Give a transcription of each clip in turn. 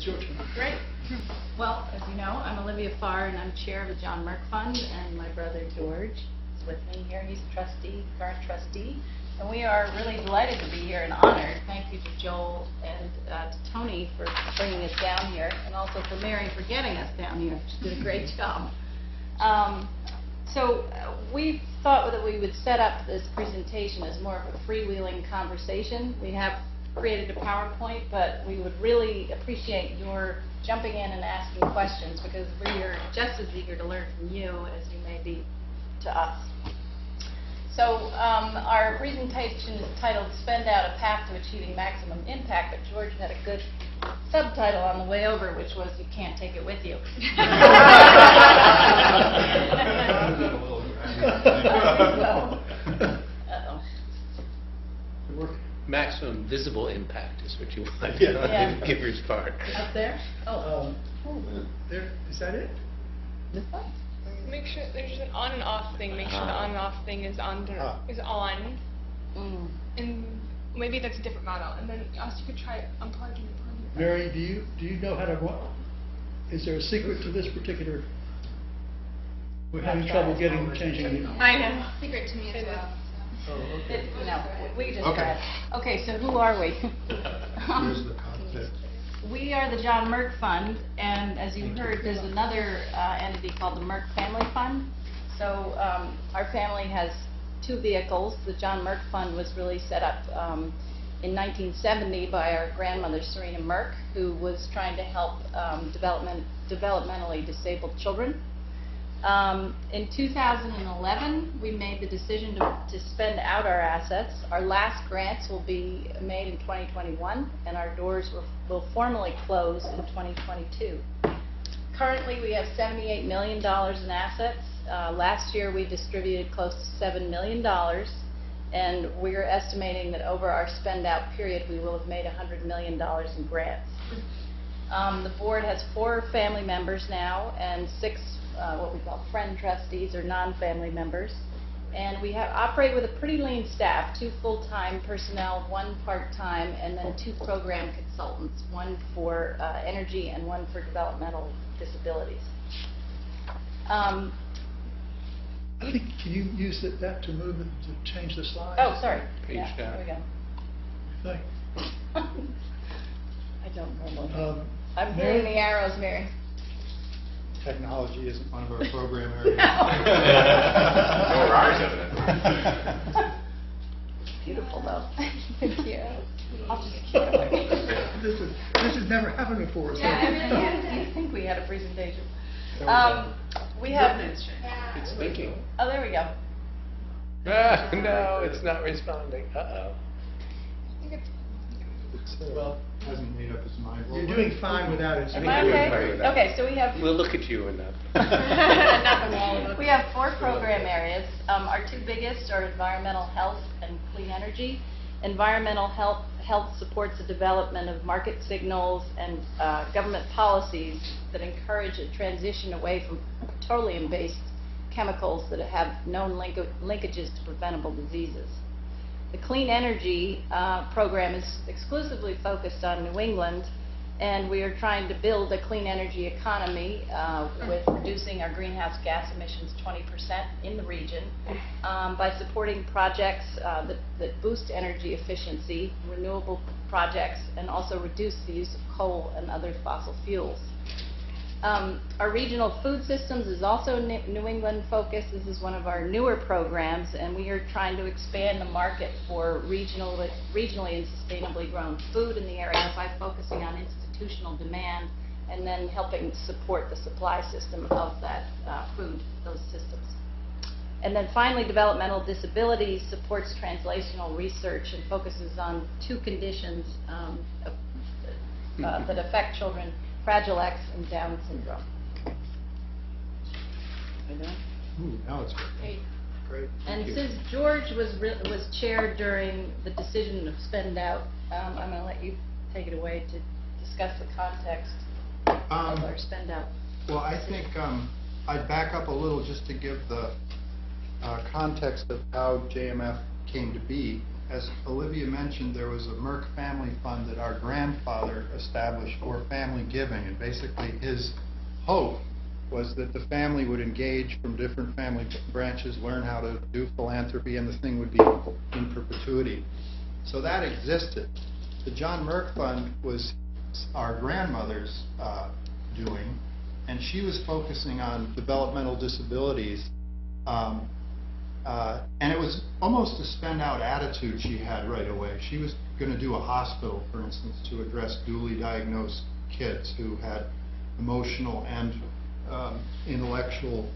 It's your turn. Great. Well, as you know, I'm Olivia Farr, and I'm chair of the John Merck Fund, and my brother George is with me here. He's a trustee, current trustee, and we are really delighted to be here and honored. Thank you to Joel and to Tony for bringing us down here, and also for Mary for getting us down here. She did a great job. We thought that we would set up this presentation as more of a freewheeling conversation. We have created a PowerPoint, but we would really appreciate your jumping in and asking questions, because we are just as eager to learn from you as you may be to us. So our presentation is titled Spend Out, A Path to Achieving Maximum Impact, but George had a good subtitle on the way over, which was You Can't Take It With You. Maximum visible impact is what you want. Yeah. Give your part. Up there? There, is that it? This one? Make sure there's an on and off thing. Make sure the on and off thing is on. And maybe that's a different model. And then also you could try unplugging and plugging. Mary, do you know how to? Is there a secret to this particular? We're having trouble changing. I know. Secret to me as well. Oh, okay. We just Okay. tried. Okay, so who are we? Here's the context. We are the John Merck Fund, and as you heard, there's another entity called the Merck Family Fund. So our family has two vehicles. The John Merck Fund was really set up in 1970 by our grandmother, Serena Merck, who was trying to help developmentally disabled children. In 2011, we made the decision to spend out our assets. Our last grants will be made in 2021, and our doors will formally close in 2022. Currently, we have $78 million in assets. Last year, we distributed close to $7 million, and we're estimating that over our spend-out period, we will have made $100 million in grants. The board has 4 family members now and 6 what we call friend trustees or non-family members, and we operate with a pretty lean staff: 2 full-time personnel, 1 part-time, and then 2 program consultants, 1 for energy and 1 for developmental disabilities. I think, can you use that to move it, to change the slide? Oh, sorry. Page Yeah, down. there we go. Thank I don't know. you. I'm Mary? moving the arrows, Mary. Technology isn't one of our program areas. Nor ours, evidently. Beautiful, though. Thank you. I'll just keep it. This has never happened before. So. I think we had a presentation. We have. It's thinking. Oh, there we go. No, it's not responding. Uh-oh. I think it's. Well, hasn't made up its mind. You're doing fine without it. Am think I we're doing okay? fine with that. Okay, so we have. We'll look at you enough. We have 4 program areas. Our 2 biggest are environmental health and clean energy. Environmental health supports the development of market signals and government policies that encourage a transition away from petroleum-based chemicals that have known linkages to preventable diseases. The clean energy program is exclusively focused on New England, and we are trying to build a clean energy economy with reducing our greenhouse gas emissions 20% in the region by supporting projects that boost energy efficiency, renewable projects, and also reduce the use of coal and other fossil fuels. Our regional food systems is also New England focused. This is one of our newer programs, and we are trying to expand the market for regionally and sustainably grown food in the area by focusing on institutional demand and then helping support the supply system of that food, those systems. And then finally, developmental disabilities supports translational research and focuses on 2 conditions that affect children: Fragile X and Down syndrome. Ooh, now it's great. Great. And since George was chair during the decision of spend out, I'm going to let you take it away to discuss the context of our spend out. Well, I think I'd back up a little just to give the context of how JMF came to be. as Olivia mentioned, there was a Merck family fund that our grandfather established for family giving, and basically his hope was that the family would engage from different family branches, learn how to do philanthropy, and the thing would be in perpetuity. So that existed. The John Merck Fund was our grandmother's doing, and she was focusing on developmental disabilities. And it was almost a spend-out attitude she had right away. She was going to do a hospital, for instance, to address duly diagnosed kids who had emotional and intellectual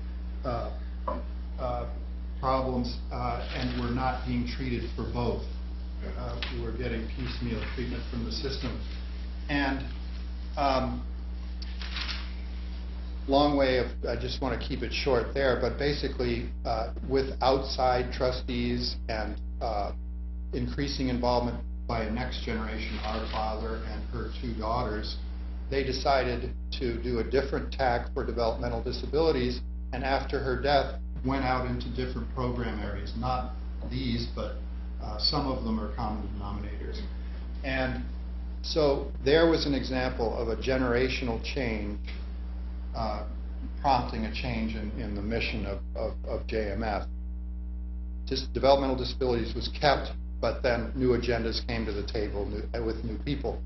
problems and were not being treated for both. We were getting piecemeal treatment from the system. And long way of, I just want to keep it short there, but basically with outside trustees and increasing involvement by a next generation, our father and her two daughters, they decided to do a different tack for developmental disabilities, and after her death went out into different program areas, not these, but some of them are common denominators. And so there was an example of a generational change prompting a change in the mission of JMF. Just developmental disabilities was kept, but then new agendas came to the table with new people.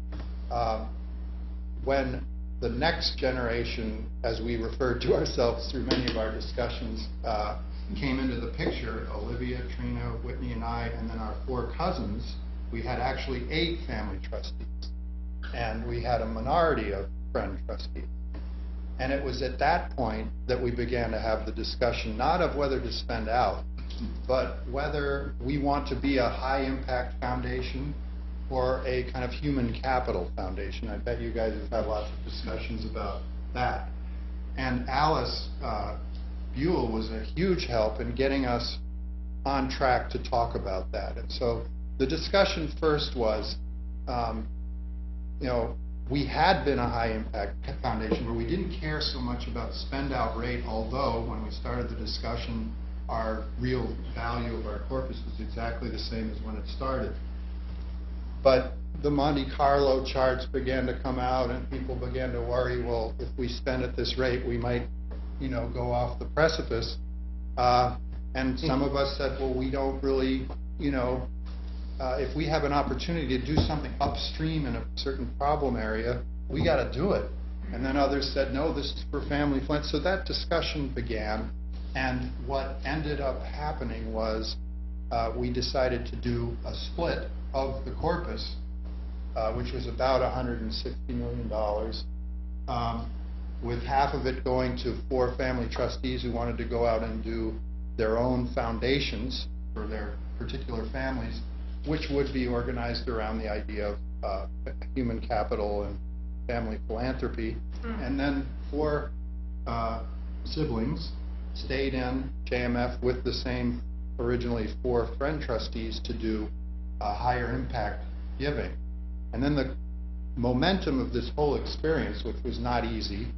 When the next generation, as we referred to ourselves through many of our discussions, came into the picture, Olivia, Trina, Whitney, and I, and then our 4 cousins, we had actually 8 family trustees. And we had a minority of friend trustees. And it was at that point that we began to have the discussion, not of whether to spend out, but whether we want to be a high-impact foundation or a kind of human capital foundation. I bet you guys have had lots of discussions about that. And Alice Buell was a huge help in getting us on track to talk about that. And so the discussion first was, we had been a high-impact foundation, but we didn't care so much about spend-out rate, although when we started the discussion, our real value of our corpus was exactly the same as when it started. But the Monte Carlo charts began to come out, and people began to worry, well, if we spend at this rate, we might, go off the precipice. And some of us said, well, we don't really, if we have an opportunity to do something upstream in a certain problem area, we got to do it. And then others said, no, this is for family friends. So that discussion began, and what ended up happening was we decided to do a split of the corpus, which was about $160 million, with half of it going to 4 family trustees who wanted to go out and do their own foundations for their particular families, which would be organized around the idea of human capital and family philanthropy. And then 4 siblings stayed in JMF with the same originally 4 friend trustees to do higher impact giving. And then the momentum of this whole experience, which was not easy,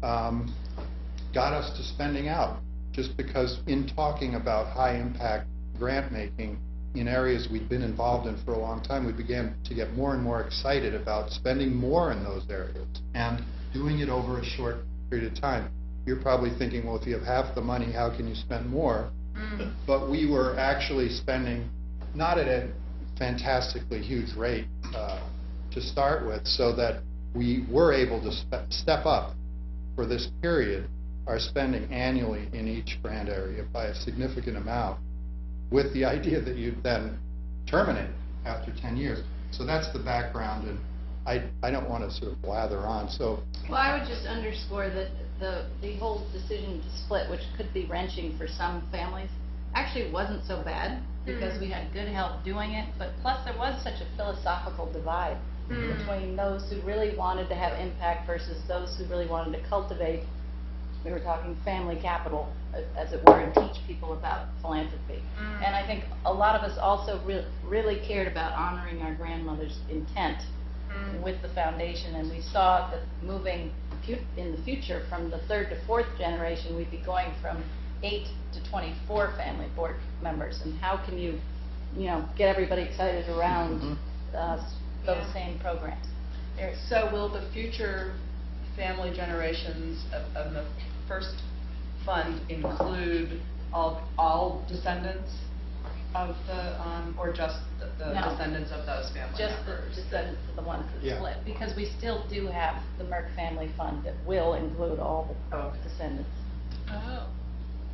got us to spending out, just because in talking about high impact grant making in areas we'd been involved in for a long time, we began to get more and more excited about spending more in those areas and doing it over a short period of time. You're probably thinking, well, if you have half the money, how can you spend more? But we were actually spending not at a fantastically huge rate to start with, so that we were able to step up for this period our spending annually in each grant area by a significant amount, with the idea that you'd then terminate after 10 years. So that's the background, and I don't want to sort of blather on. So, well, I would just underscore that the whole decision to split, which could be wrenching for some families, actually wasn't so bad, because we had good help doing it, but plus there was such a philosophical divide between those who really wanted to have impact versus those who really wanted to cultivate, we were talking family capital, as it were, and teach people about philanthropy. And I think a lot of us also really cared about honoring our grandmother's intent with the foundation, and we saw that moving in the future from the 3rd to 4th generation, we'd be going from 8 to 24 family board members. And how can you get everybody excited around those same programs. So will the future family generations of the first fund include all descendants of the, or just the No. descendants of those family Just the members? descendants of the ones that Yeah. split, because we still do have the Merck Family Fund that will include all the Okay. descendants. Oh.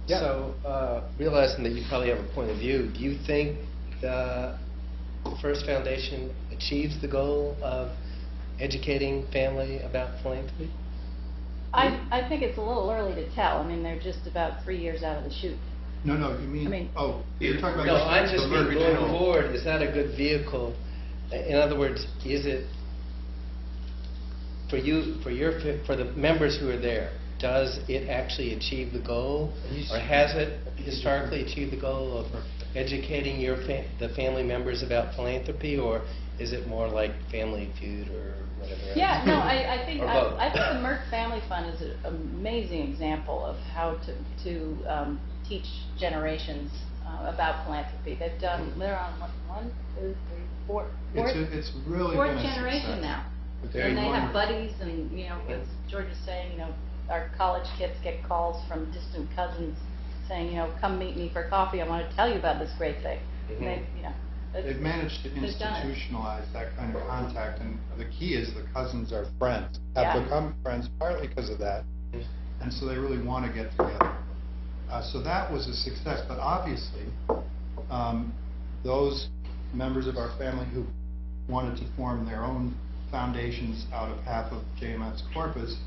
Yeah. So, realizing that you probably have a point of view, do you think the First Foundation achieves the goal of educating family about philanthropy? I think it's a little early to tell. I mean, they're just about 3 years out of the chute. No, you mean, you're talking about. No, I'm the just Merck mean going General. forward, is that a good vehicle? In other words, is it, for the members who are there, does it actually achieve the goal? Or has it historically achieved the goal of educating the family members about philanthropy? Or is it more like Family Feud or whatever else? Yeah, no, I think Or both. I think the Merck Family Fund is an amazing example of how to teach generations about philanthropy. They're on what, 1, 2, 3, 4, fourth It's really been a generation success. now. Very And they have wonderful. buddies, and as George is saying, our college kids get calls from distant cousins saying, come meet me for coffee. I want to tell you about this great thing. Mhm. They've managed to they've done it. institutionalize that kind of contact, and the key is the cousins are friends, Yeah. have become friends partly because of that, and so they really want to get together. So that was a success, but obviously, those members of our family who wanted to form their own foundations out of half of JMF's corpus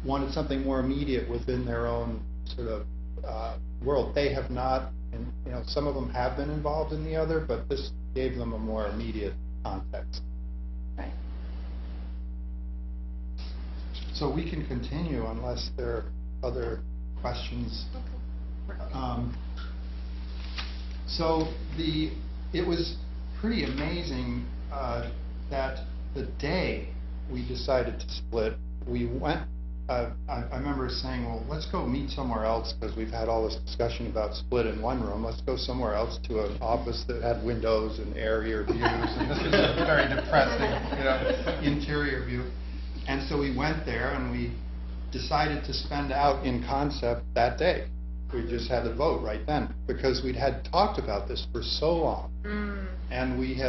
wanted something more immediate within their own sort of world. They have not, and some of them have been involved in the other, but this gave them a more immediate context. Right. So we can continue unless there are other questions. So it was pretty amazing that the day we decided to split, we went, I remember saying, well, let's go meet somewhere else because we've had all this discussion about split in one room. Let's go somewhere else to an office that had windows and airier views, and this was a very depressing, interior view. And so we went there and we decided to spend out in concept that day. We just had a vote right then because we'd had talked about this for so long, and we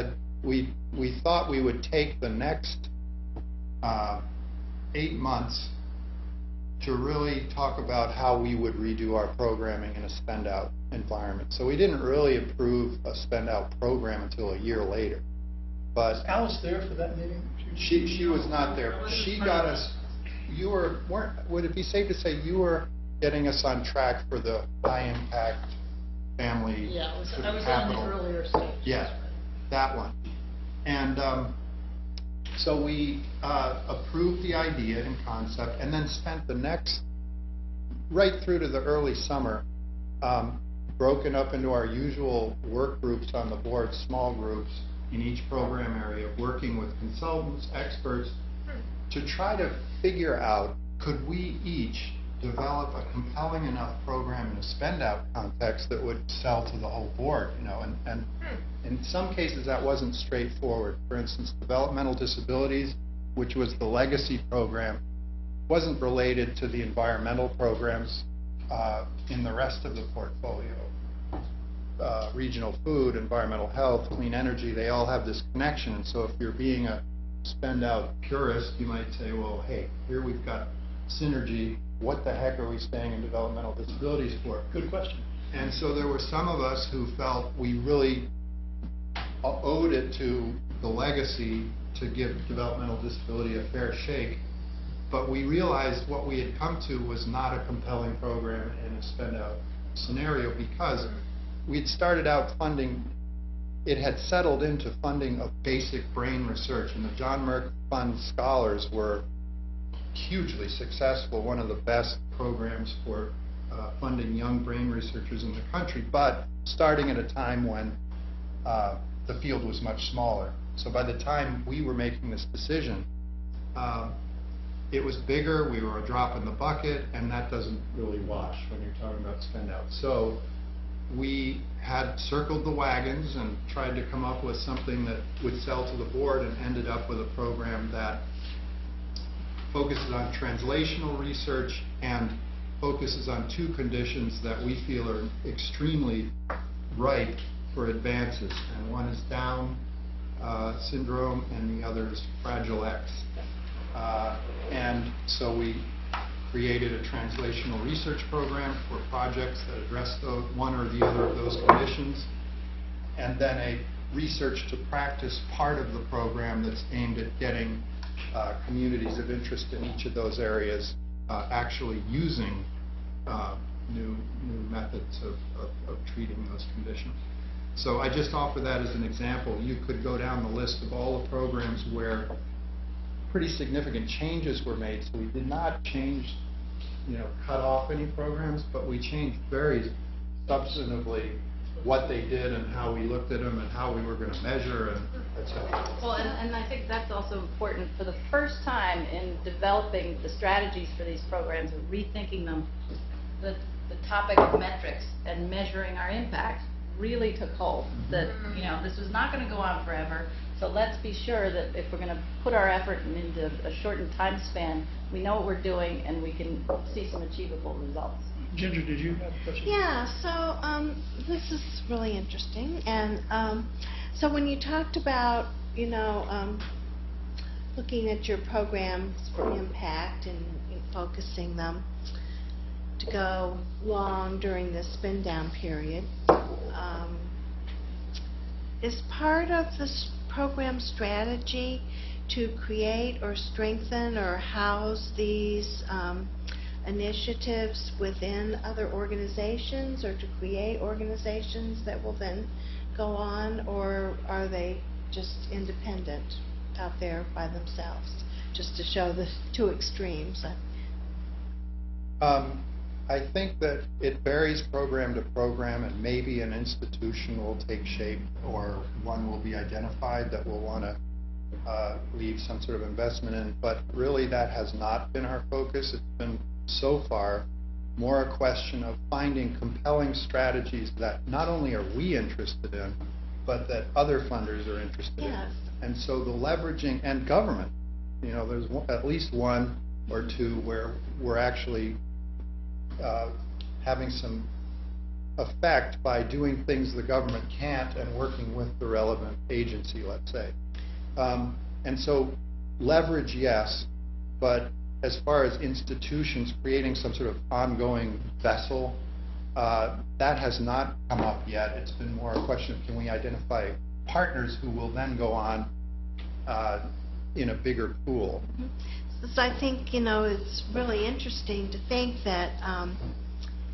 thought we would take the next 8 months to really talk about how we would redo our programming in a spend-out environment. So we didn't really approve a spend-out program until a year later. But Was Alice there for that meeting? she was not there. She got us. Would it be safe to say you were getting us on track for the high-impact family? Yeah, I was sort on of the capital? earlier stage. Yeah, that one. And so we approved the idea in concept and then spent the next, right through to the early summer, broken up into our usual work groups on the board, small groups in each program area, working with consultants, experts, to try to figure out, could we each develop a compelling enough program in a spend-out context that would sell to the whole board, and in some cases that wasn't straightforward. For instance, developmental disabilities, which was the legacy program, wasn't related to the environmental programs in the rest of the portfolio. Regional food, environmental health, clean energy, they all have this connection, and so if you're being a spend-out purist, you might say, well, hey, here we've got synergy, what the heck are we staying in developmental disabilities for? Good question. And so there were some of us who felt we really owed it to the legacy to give developmental disability a fair shake, but we realized what we had come to was not a compelling program in a spend-out scenario because we'd started out funding, it had settled into funding of basic brain research, and the John Merck Fund scholars were hugely successful, one of the best programs for funding young brain researchers in the country, but starting at a time when the field was much smaller. So by the time we were making this decision, it was bigger, we were a drop in the bucket, and that doesn't really wash when you're talking about spend out. So we had circled the wagons and tried to come up with something that would sell to the board, and ended up with a program that focuses on translational research and focuses on two conditions that we feel are extremely ripe for advances. And one is Down syndrome, and the other is Fragile X. And so we created a translational research program for projects that address one or the other of those conditions, and then a research to practice part of the program that's aimed at getting communities of interest in each of those areas actually using new methods of treating those conditions. So I just offer that as an example. You could go down the list of all the programs where pretty significant changes were made. So we did not change, cut off any programs, but we changed very substantively what they did and how we looked at them and how we were going to measure, and et cetera. Well, and I think that's also important. For the first time in developing the strategies for these programs and rethinking them, the topic of metrics and measuring our impact really took hold. That, this was not going to go on forever, so let's be sure that if we're going to put our effort into a shortened time span, we know what we're doing and we can see some achievable results. Ginger, did you have a question? Yeah, so this is really interesting. And so when you talked about, looking at your programs for impact and focusing them to go long during the spin down period, is part of this program strategy to create or strengthen or house these initiatives within other organizations, or to create organizations that will then go on, or are they just independent out there by themselves, just to show the two extremes? I think that it varies program to program, and maybe an institution will take shape or one will be identified that we'll want to leave some sort of investment in, but really that has not been our focus. It's been so far more a question of finding compelling strategies that not only are we interested in, but that other funders are interested in. And so the leveraging, and government, there's at least one or two where we're actually having some effect by doing things the government can't and working with the relevant agency, let's say. And so leverage, yes, but as far as institutions creating some sort of ongoing vessel, that has not come up yet. It's been more a question of, can we identify partners who will then go on in a bigger pool. So I think, it's really interesting to think that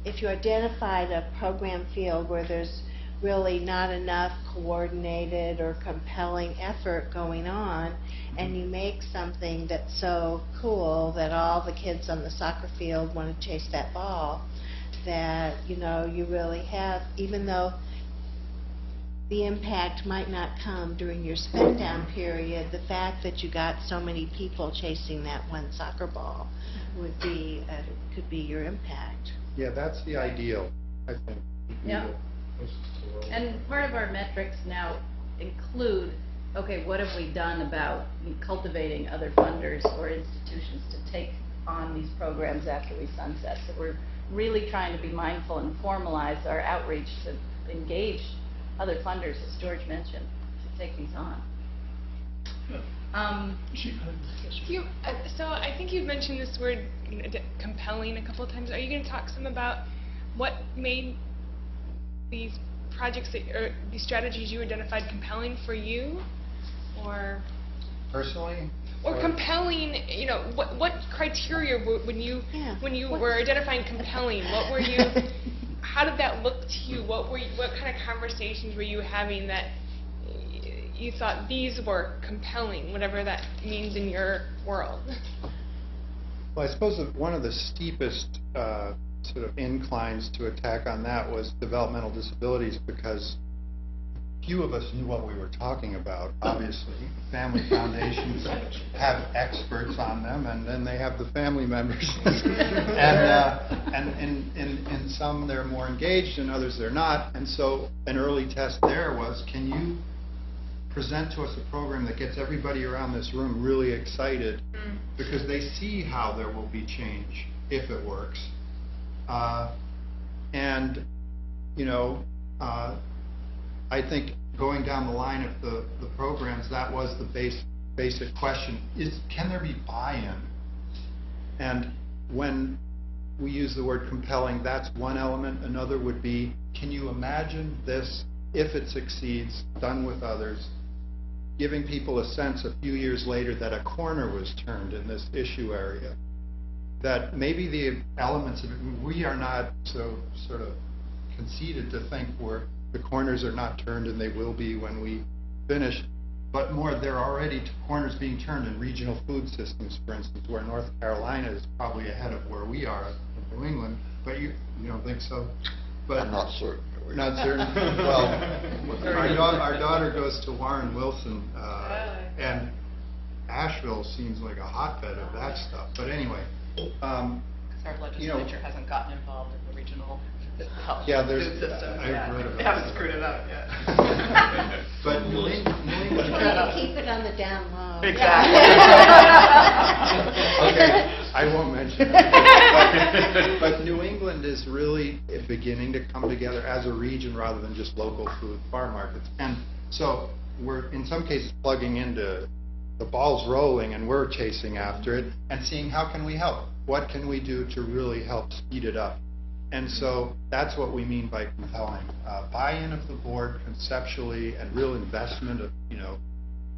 if you identified a program field where there's really not enough coordinated or compelling effort going on, and you make something that's so cool that all the kids on the soccer field want to chase that ball, that, you really have, even though the impact might not come during your spend down period, the fact that you got so many people chasing that one soccer ball would be, could be your impact. Yeah, that's the ideal, I think. Yeah. And part of our metrics now include, okay, what have we done about cultivating other funders or institutions to take on these programs after we sunset? So we're really trying to be mindful and formalize our outreach to engage other funders, as George mentioned, to take these on. So I think you've mentioned this word, compelling, a couple of times. Are you going to talk some about what made these projects or these strategies you identified compelling for you, or personally? Or compelling, what criteria when you were identifying compelling? What were you? How did that look to you? What kind of conversations were you having that you thought these were compelling, whatever that means in your world? Well, I suppose that one of the steepest sort of inclines to attack on that was developmental disabilities, because few of us knew what we were talking about, obviously. Family foundations have experts on them, and then they have the family members. And in some, they're more engaged, and others they're not. And so an early test there was, can you present to us a program that gets everybody around this room really excited, because they see how there will be change if it works. And, you know, I think going down the line of the programs, that was the basic question, is can there be buy-in? And when we use the word compelling, that's one element. Another would be, can you imagine this, if it succeeds, done with others, giving people a sense a few years later that a corner was turned in this issue area, that maybe the elements of it, we are not so sort of conceited to think the corners are not turned and they will be when we finish, but more there are already corners being turned in regional food systems, for instance, where North Carolina is probably ahead of where we are in New England, but you don't think so? But I'm not certain. not certain. Well, our daughter goes to Warren Wilson, and Asheville seems like a hotbed of that stuff. But anyway, Because our legislature hasn't gotten involved in the regional health food systems. I've read about They haven't that. screwed it up yet. But New England, Keep it on the down low. Exactly. okay, I won't mention it. But New England is really beginning to come together as a region rather than just local food farm markets. And so we're, in some cases, plugging into the ball's rolling and we're chasing after it and seeing how can we help? What can we do to really help speed it up? And so that's what we mean by compelling. Buy-in of the board conceptually and real investment of,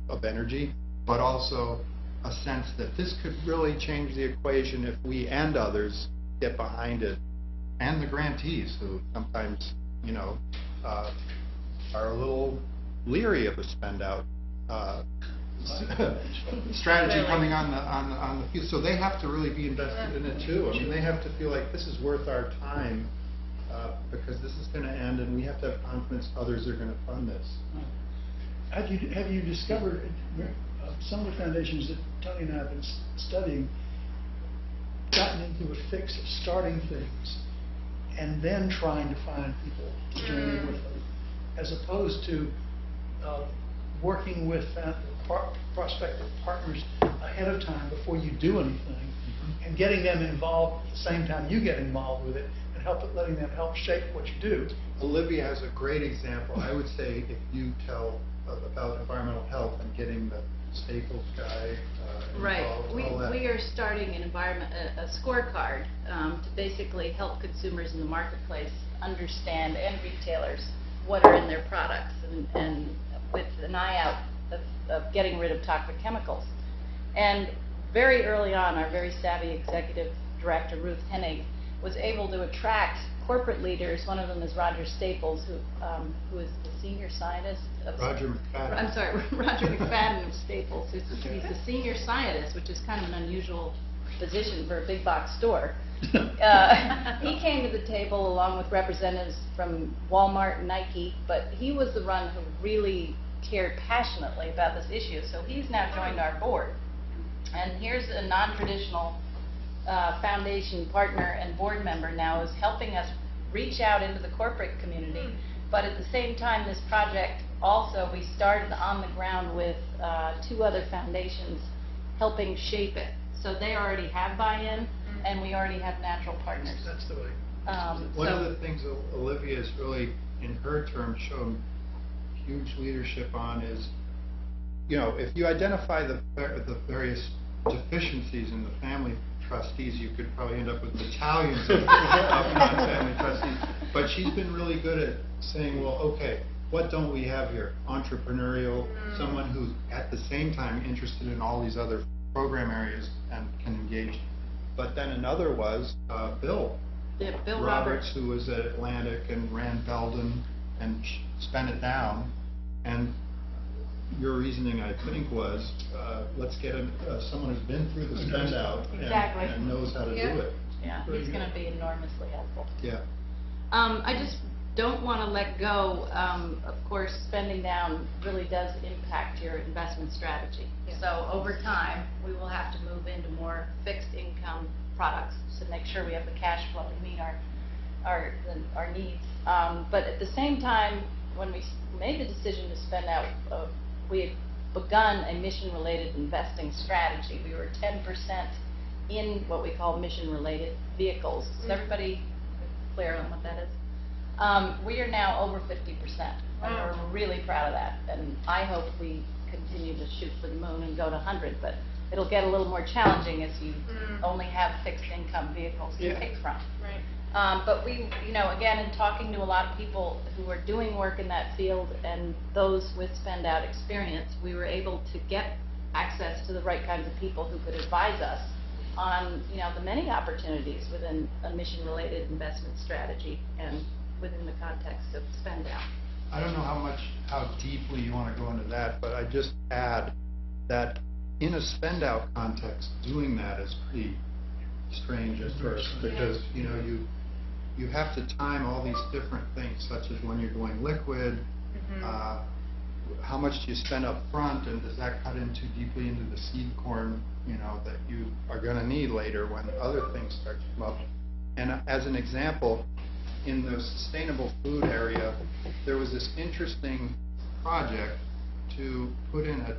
of energy, but also a sense that this could really change the equation if we and others get behind it, and the grantees who sometimes, are a little leery of a spend-out strategy coming on the field. So they have to really be invested in it too. I mean, they have to feel like this is worth our time because this is going to end, and we have to have confidence others are going to fund this. Have you discovered some of the foundations that Tony and I have been studying gotten into a fix of starting things and then trying to find people to join in with them, as opposed to working with prospective partners ahead of time before you do anything, and getting them involved at the same time you get involved with it, and letting them help shape what you do. Olivia has a great example. I would say if you tell about environmental health and getting the Staples guy Right. involved, all that. We are starting a scorecard to basically help consumers in the marketplace understand, and retailers, what are in their products, and with an eye out of getting rid of toxic chemicals. And very early on, our very savvy executive director, Ruth Hennig, was able to attract corporate leaders. One of them is Roger Staples, who is the senior scientist of... Roger McFadden. I'm sorry, Roger McFadden of Staples. He's the senior scientist, which is kind of an unusual position for a big box store. He came to the table along with representatives from Walmart and Nike, but he was the one who really cared passionately about this issue. So he's now joined our board. And here's a non-traditional foundation partner and board member now is helping us reach out into the corporate community. But at the same time, this project also, we started on the ground with 2 other foundations helping shape it. So they already have buy-in, and we already have natural partners. That's the way. One of the things Olivia has really, in her terms, shown huge leadership on is, if you identify the various deficiencies in the family trustees, you could probably end up with battalions of non-family trustees. But she's been really good at saying, well, okay, what don't we have here? Entrepreneurial, someone who's at the same time interested in all these other program areas and can engage. But then another was Bill. Yeah, Bill Roberts, who was at Atlantic and ran Belden and spent it down. And your reasoning, I think, was let's get someone who's been through the spend out Exactly. and knows how to do it. Yeah, he's going to be enormously helpful. Yeah. I just don't want to let go. Of course, spending down really does impact your investment strategy. So over time, we will have to move into more fixed income products to make sure we have the cash flow to meet our needs. But at the same time, when we made the decision to spend out, we had begun a mission-related investing strategy. We were 10% in what we call mission-related vehicles. Is everybody clear on what that is? We are now over 50%, and we're really proud of that. And I hope we continue to shoot for the moon and go to 100, but it'll get a little more challenging as you only have fixed income vehicles to pick from. Right. But we, again, in talking to a lot of people who are doing work in that field and those with spend out experience, we were able to get access to the right kinds of people who could advise us on, the many opportunities within a mission-related investment strategy and within the context of spend out. I don't know how deeply you want to go into that, but I just add that in a spend out context, doing that is pretty strange at first, because you have to time all these different things, such as when you're going liquid, how much do you spend up front, and does that cut into deeply into the seed corn, that you are going to need later when other things start to come up. And as an example, in the sustainable food area, there was this interesting project to put in a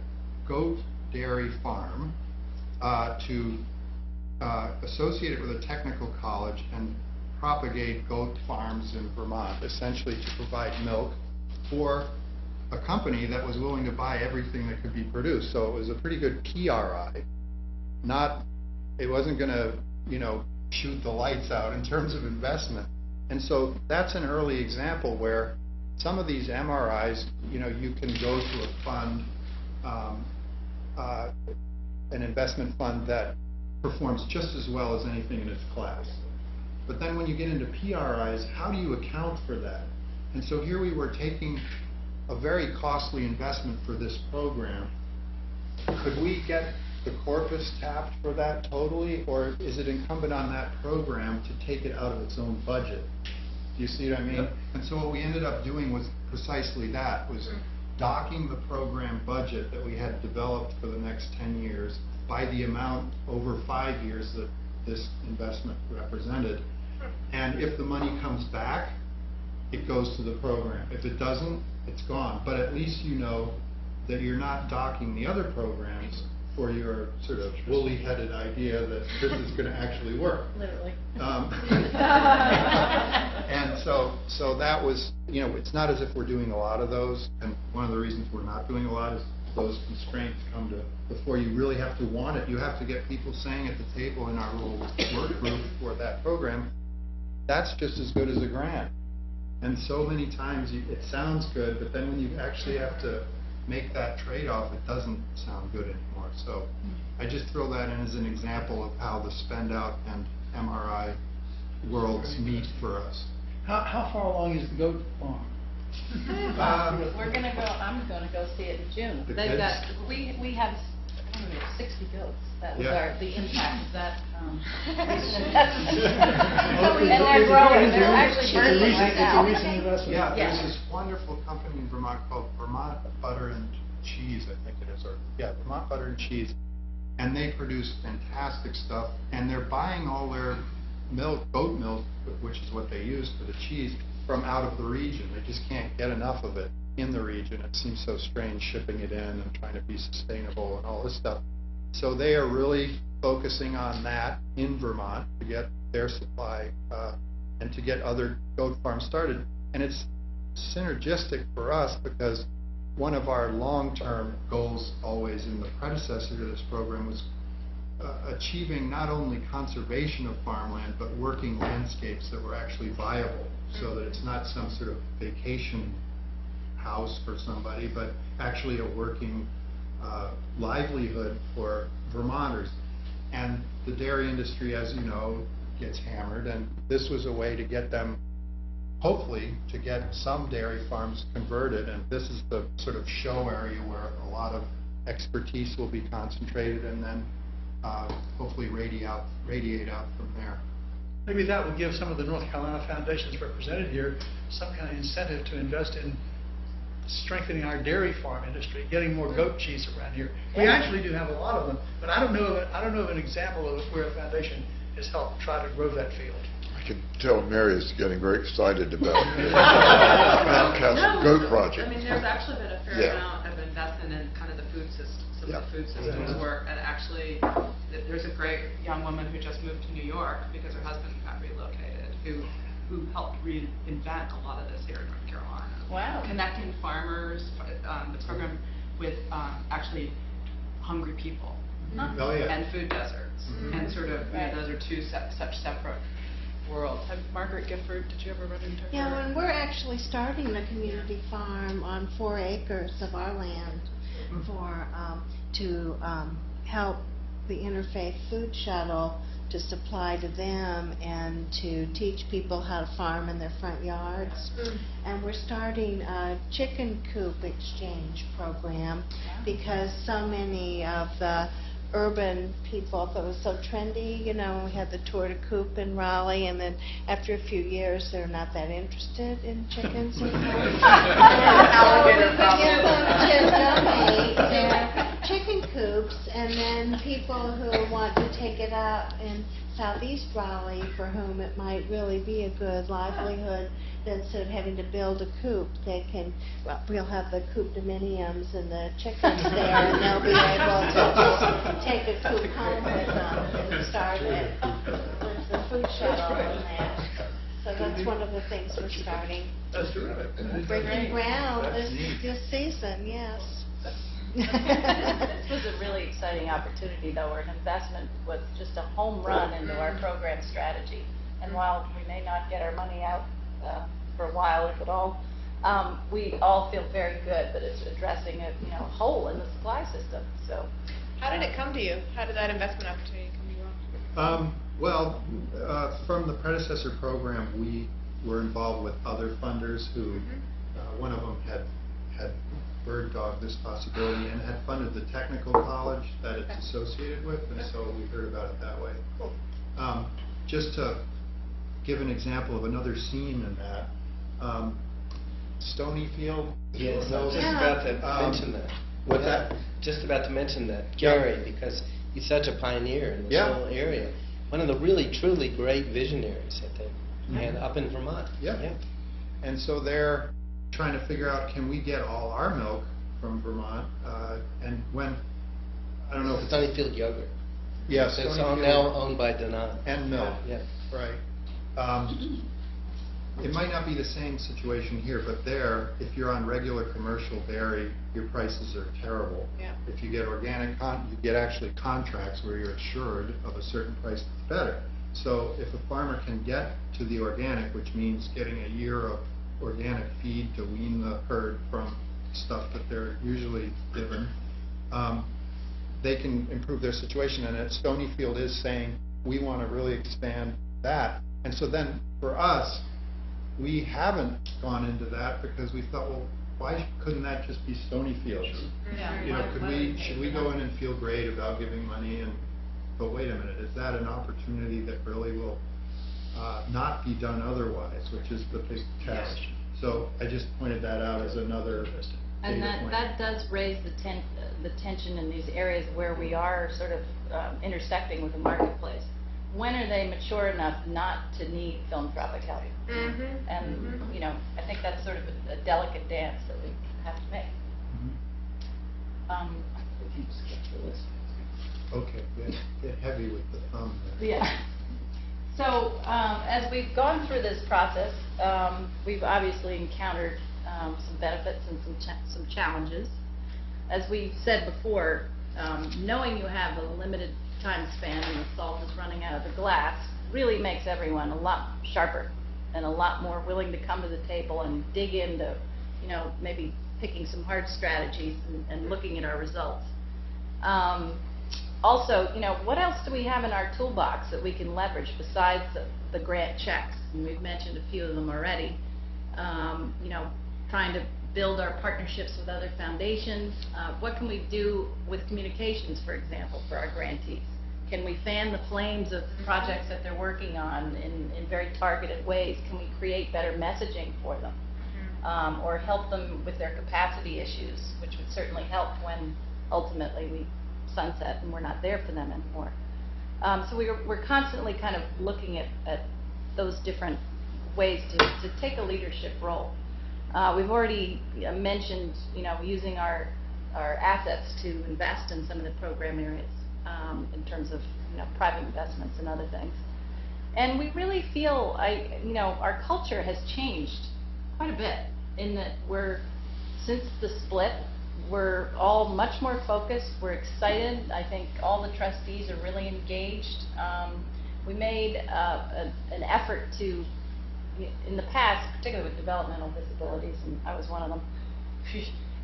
goat dairy farm to associate it with a technical college and propagate goat farms in Vermont, essentially to provide milk for a company that was willing to buy everything that could be produced. So it was a pretty good PRI. It wasn't going to, shoot the lights out in terms of investment. And so that's an early example where some of these MRIs, you can go to a fund, an investment fund that performs just as well as anything in its class. But then when you get into PRIs, how do you account for that? And so here we were taking a very costly investment for this program. Could we get the corpus tapped for that totally, or is it incumbent on that program to take it out of its own budget? Do you see what I mean? Yep. And so what we ended up doing was precisely that, was docking the program budget that we had developed for the next 10 years by the amount over 5 years that this investment represented. And if the money comes back, it goes to the program. If it doesn't, it's gone. But at least you know that you're not docking the other programs for your sort of woolly-headed idea that this is going to actually work. Literally. And so that was, it's not as if we're doing a lot of those, and one of the reasons we're not doing a lot is those constraints come to, before you really have to want it, you have to get people saying at the table in our little work group for that program, that's just as good as a grant. And so many times it sounds good, but then when you actually have to make that trade-off, it doesn't sound good anymore. So I just throw that in as an example of how the spend out and MRI worlds meet for us. How far along is the goat farm? We're going to go, I'm going to go see it in June. The They've kids? got, we have, 60 goats. That was the impact of that recent investment. And they're growing, they're actually birthing right now. It's a recent investment. Yeah, Yeah. there's this wonderful company in Vermont called Vermont Butter and Cheese, I think it is, or Vermont Butter and Cheese, and they produce fantastic stuff, and they're buying all their milk, goat milk, which is what they use for the cheese, from out of the region. They just can't get enough of it in the region. It seems so strange shipping it in and trying to be sustainable and all this stuff. So they are really focusing on that in Vermont to get their supply and to get other goat farms started. And it's synergistic for us because one of our long-term goals always in the predecessor to this program was achieving not only conservation of farmland, but working landscapes that were actually viable, so that it's not some sort of vacation house for somebody, but actually a working livelihood for Vermonters. And the dairy industry, as you know, gets hammered, and this was a way to get them, hopefully, to get some dairy farms converted, and this is the sort of show area where a lot of expertise will be concentrated and then hopefully radiate out from there. maybe that would give some of the North Carolina foundations represented here some kind of incentive to invest in strengthening our dairy farm industry, getting more goat cheese around here. We actually do have a lot of them, but I don't know of an example of where a foundation has helped try to grow that field. I can tell Mary is getting very excited about the Mountcastle Goat Project. I mean, there's actually been a fair Yeah. amount of investment in kind of the food system, some Yeah. of the food systems work, and actually, there's a great young woman who just moved to New York because her husband got relocated, who helped reinvent a lot of this here in North Carolina. Wow. Connecting farmers, the program with actually hungry people. Oh, yeah. And food deserts, and sort of, Right. those are two such separate worlds. Margaret Gifford, did you ever run into her? Yeah, and we're actually starting a community farm on 4 acres of our land for, to help the Interfaith Food Shuttle to supply to them and to teach people how to farm in their front yards. And we're starting a chicken coop exchange program because so many of the urban people thought it was so trendy, you know, we had the tour de coop in Raleigh, and then after a few years, they're not that interested in chickens anymore. Alligator problem. They're chicken coops, and then people who want to take it up in southeast Raleigh, for whom it might really be a good livelihood, that instead of having to build a coop, they can, well, we'll have the coop dominiums and the chickens there, and they'll be able to just take a coop home with them and start it with the food shuttle and that. So that's one of the things we're starting. That's terrific. Breaking ground That's this neat. season, yes. This was a really exciting opportunity, though, where an investment was just a home run into our program strategy. And while we may not get our money out for a while, if at all, we all feel very good that it's addressing a hole in the supply system. So, How did it come to you? How did that investment opportunity come to you? Well, from the predecessor program, we were involved with other funders who, one of them had bird dogged this possibility and had funded the technical college that it's associated with, and so we heard about it that way. Just to give an example of another scene in that, Stonyfield. Yes, I was just about to mention that. What's that? Just about to mention that, Gary, because he's such a pioneer in this Yeah. whole area. One of the really, truly great visionaries, I think, and up in Vermont. Yeah. And so they're trying to figure out, can we get all our milk from Vermont? And when, I don't know if it's... Stonyfield Yogurt. Yes. It's now owned by Danone. And milk. Yeah. Right. It might not be the same situation here, but there, if you're on regular commercial dairy, your prices are terrible. Yeah. If you get organic, you get actually contracts where you're assured of a certain price that's better. So if a farmer can get to the organic, which means getting a year of organic feed to wean the herd from stuff that they're usually given, they can improve their situation. And Stonyfield is saying, we want to really expand that. And so then for us, we haven't gone into that because we thought, well, why couldn't that just be Stonyfield? You know, should we go in and feel great about giving money? But wait a minute, is that an opportunity that really will not be done otherwise, which is the big test? So I just pointed that out as another and data point. that does raise the tension in these areas where we are sort of intersecting with the marketplace. When are they mature enough not to need philanthropic help? And I think that's sort of a delicate dance that we have to make. We can skip the list. Okay, get heavy with the thumb there. Yeah. So as we've gone through this process, we've obviously encountered some benefits and some challenges. As we said before, knowing you have a limited time span and the salt is running out of the glass really makes everyone a lot sharper and a lot more willing to come to the table and dig into, maybe picking some hard strategies and looking at our results. Also, what else do we have in our toolbox that we can leverage besides the grant checks? And we've mentioned a few of them already. Trying to build our partnerships with other foundations. What can we do with communications, for example, for our grantees? Can we fan the flames of projects that they're working on in very targeted ways? Can we create better messaging for them? Or help them with their capacity issues, which would certainly help when ultimately we sunset and we're not there for them anymore. So we're constantly kind of looking at those different ways to take a leadership role. We've already mentioned, using our assets to invest in some of the program areas in terms of, private investments and other things. And we really feel, our culture has changed quite a bit in that since the split, we're all much more focused, we're excited. I think all the trustees are really engaged. We made an effort to, in the past, particularly with developmental disabilities, and I was one of them,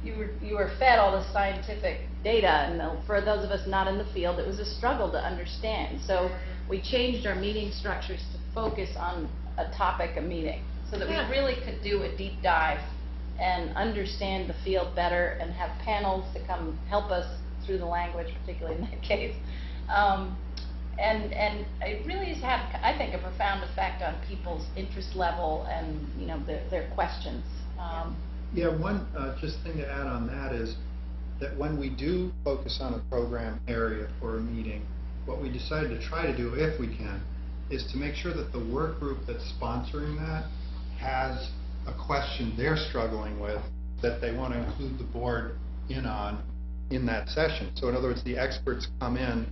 you were fed all the scientific data, and for those of us not in the field, it was a struggle to understand. So we changed our meeting structures to focus on a topic, a meeting, so that we really could do a deep dive and understand the field better and have panels to come help us through the language, particularly in that case. And it really has had, I think, a profound effect on people's interest level and, their questions. Yeah, one just thing to add on that is that when we do focus on a program area for a meeting, what we decide to try to do, if we can, is to make sure that the work group that's sponsoring that has a question they're struggling with that they want to include the board in on in that session. So in other words, the experts come in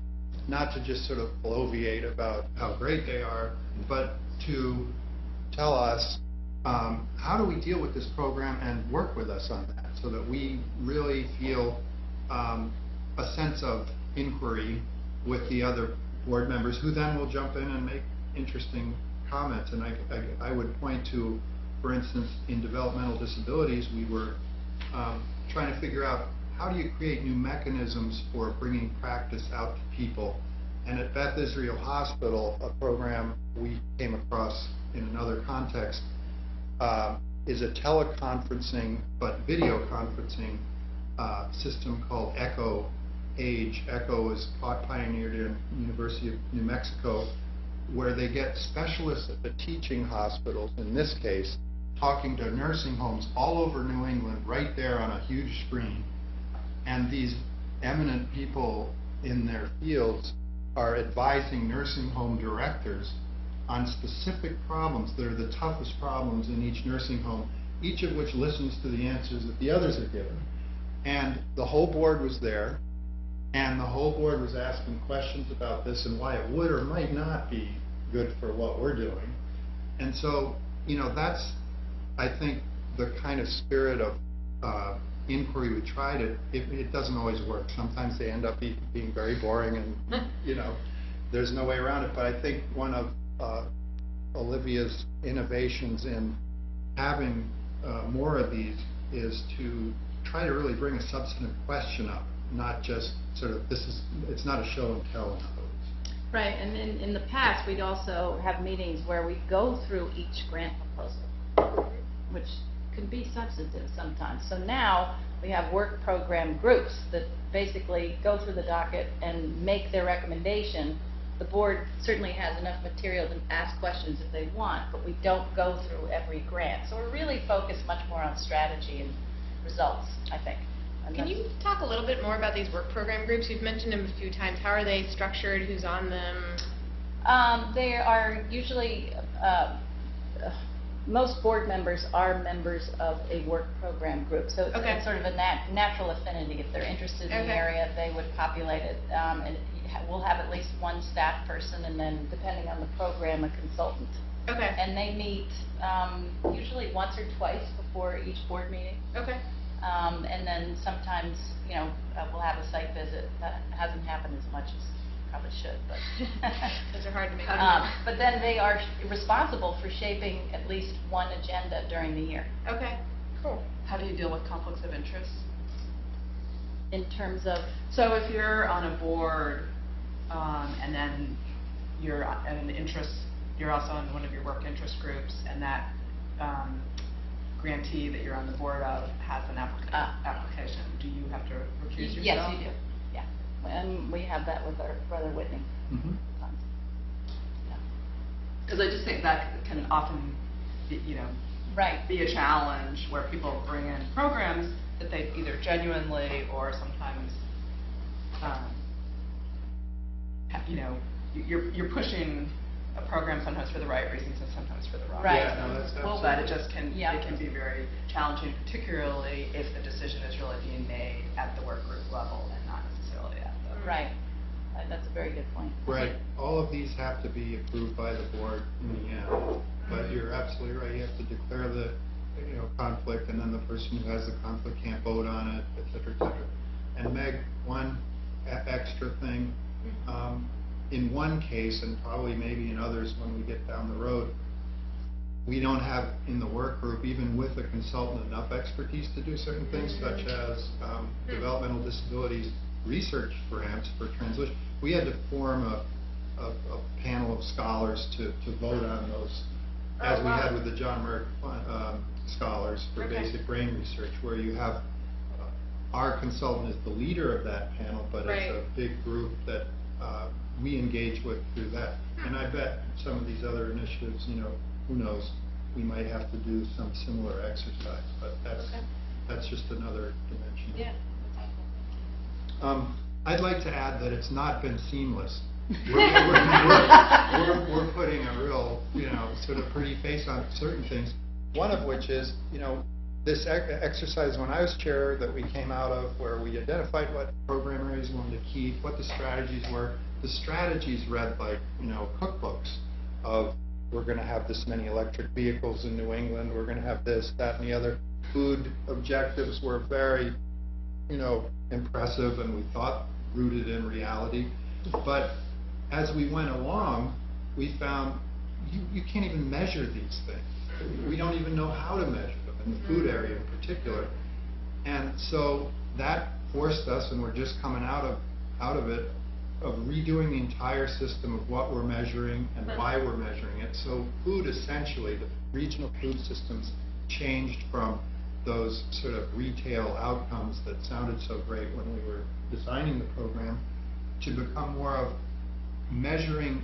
not to just sort of bloviate about how great they are, but to tell us how do we deal with this program and work with us on that, so that we really feel a sense of inquiry with the other board members, who then will jump in and make interesting comments. And I would point to, for instance, in developmental disabilities, we were trying to figure out how do you create new mechanisms for bringing practice out to people. And at Beth Israel Hospital, a program we came across in another context is a teleconferencing but video conferencing system called ECHO Age. ECHO is pioneered in University of New Mexico, where they get specialists at the teaching hospitals, in this case, talking to nursing homes all over New England, right there on a huge screen. And these eminent people in their fields are advising nursing home directors on specific problems that are the toughest problems in each nursing home, each of which listens to the answers that the others are giving. And the whole board was there, and the whole board was asking questions about this and why it would or might not be good for what we're doing. And so, that's, I think, the kind of spirit of inquiry we try to, it doesn't always work. Sometimes they end up being very boring and, there's no way around it. But I think one of Olivia's innovations in having more of these is to try to really bring a substantive question up, not just sort of, it's not a show and tell, in other words. Right, and in the past, we'd also have meetings where we go through each grant proposal, which can be substantive sometimes. So now we have work program groups that basically go through the docket and make their recommendation. The board certainly has enough material to ask questions if they want, but we don't go through every grant. So we're really focused much more on strategy and results, I think. And can you talk a little bit more about these work program groups? You've mentioned them a few times. How are they structured? Who's on them? They are usually, most board members are members of a work program group. So it's sort of a natural affinity. If they're interested in the area, they would populate it. And we'll have at least one staff person, and then, depending on the program, a consultant. Okay. And they meet usually once or twice before each board meeting. Okay. And then sometimes, we'll have a site visit. That hasn't happened as much as probably should, but those are hard to make. but then they are responsible for shaping at least one agenda during the year. Okay, cool. How do you deal with conflicts of interest? In terms of? So if you're on a board, and then you're you're also on one of your work interest groups, and that grantee that you're on the board of has an application, do you have to recuse yourself? Yes, you do. Yeah. and we have that with our brother Whitney. Mhm. Yeah. Because I just think that can often, Right. be a challenge where people bring in programs that they either genuinely or sometimes, you're pushing a program sometimes for the right reasons and sometimes for the wrong Right. reasons. Yeah, no, that's Well, But absolutely. it can be very challenging, particularly if the decision is really being made at the work group level and not necessarily at the. Right. That's a very good point. Right, all of these have to be approved by the board in the end, but you're absolutely right, you have to declare the, conflict, and then the person who has the conflict can't vote on it, et cetera, et cetera. And Meg, one extra thing, in one case, and probably maybe in others when we get down the road, we don't have in the work group, even with a consultant, enough expertise to do certain things, such as developmental disabilities research grants for translation. We had to form a panel of scholars to vote on those, as we had with the John Merck scholars for Okay. basic brain research, where you have our consultant is the leader of that panel, but it's a Right. big group that we engage with through that. And I bet some of these other initiatives, who knows, we might have to do some similar exercise, but that's just another dimension. Yeah. I'd like to add that it's not been seamless. We're putting a real, sort of pretty face on certain things. One of which is, this exercise when I was chair that we came out of, where we identified what program areas we wanted to keep, what the strategies were. The strategies read like, cookbooks of, we're going to have this many electric vehicles in New England, we're going to have this, that, and the other. Food objectives were very, impressive, and we thought rooted in reality. But as we went along, we found you can't even measure these things. We don't even know how to measure them, in the food area in particular. And so that forced us, and we're just coming out of it, of redoing the entire system of what we're measuring and why we're measuring it. So food, essentially, the regional food systems changed from those sort of retail outcomes that sounded so great when we were designing the program, to become more of measuring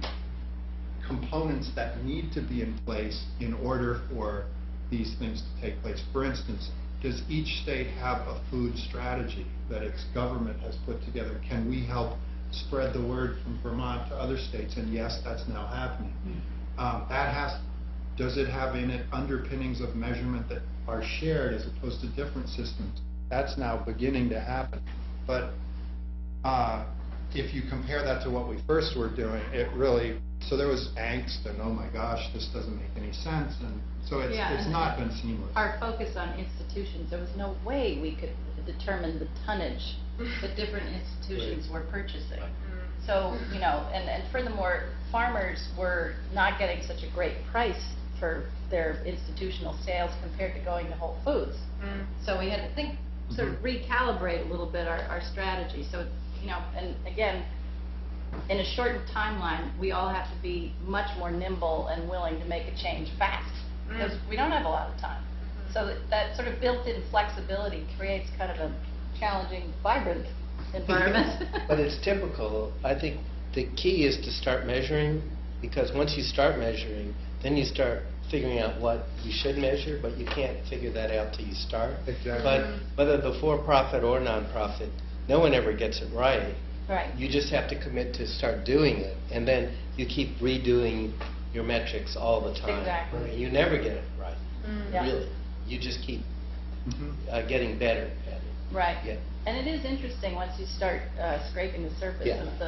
components that need to be in place in order for these things to take place. For instance, does each state have a food strategy that its government has put together? Can we help spread the word from Vermont to other states? And yes, that's now happening. Does it have in it underpinnings of measurement that are shared as opposed to different systems? That's now beginning to happen. But if you compare that to what we first were doing, it really, so there was angst and, oh my gosh, this doesn't make any sense. And so it's not been seamless. Our focus on institutions, there was no way we could determine the tonnage that different institutions were purchasing. So, and furthermore, farmers were not getting such a great price for their institutional sales compared to going to Whole Foods. So we had to sort of recalibrate a little bit our strategy. So, and again, in a shortened timeline, we all have to be much more nimble and willing to make a change fast, because we don't have a lot of time. So that sort of built-in flexibility creates kind of a challenging, vibrant environment. But it's typical. I think the key is to start measuring, because once you start measuring, then you start figuring out what you should measure, but you can't figure that out till you start. Exactly. But whether the for-profit or non-profit, no one ever gets it right. Right. You just have to commit to start doing it, and then you keep redoing your metrics all the time. Exactly. And you never get it right, Yeah. really. You just keep getting better at it. Right. Yeah. And it is interesting once you start scraping the surface Yeah. of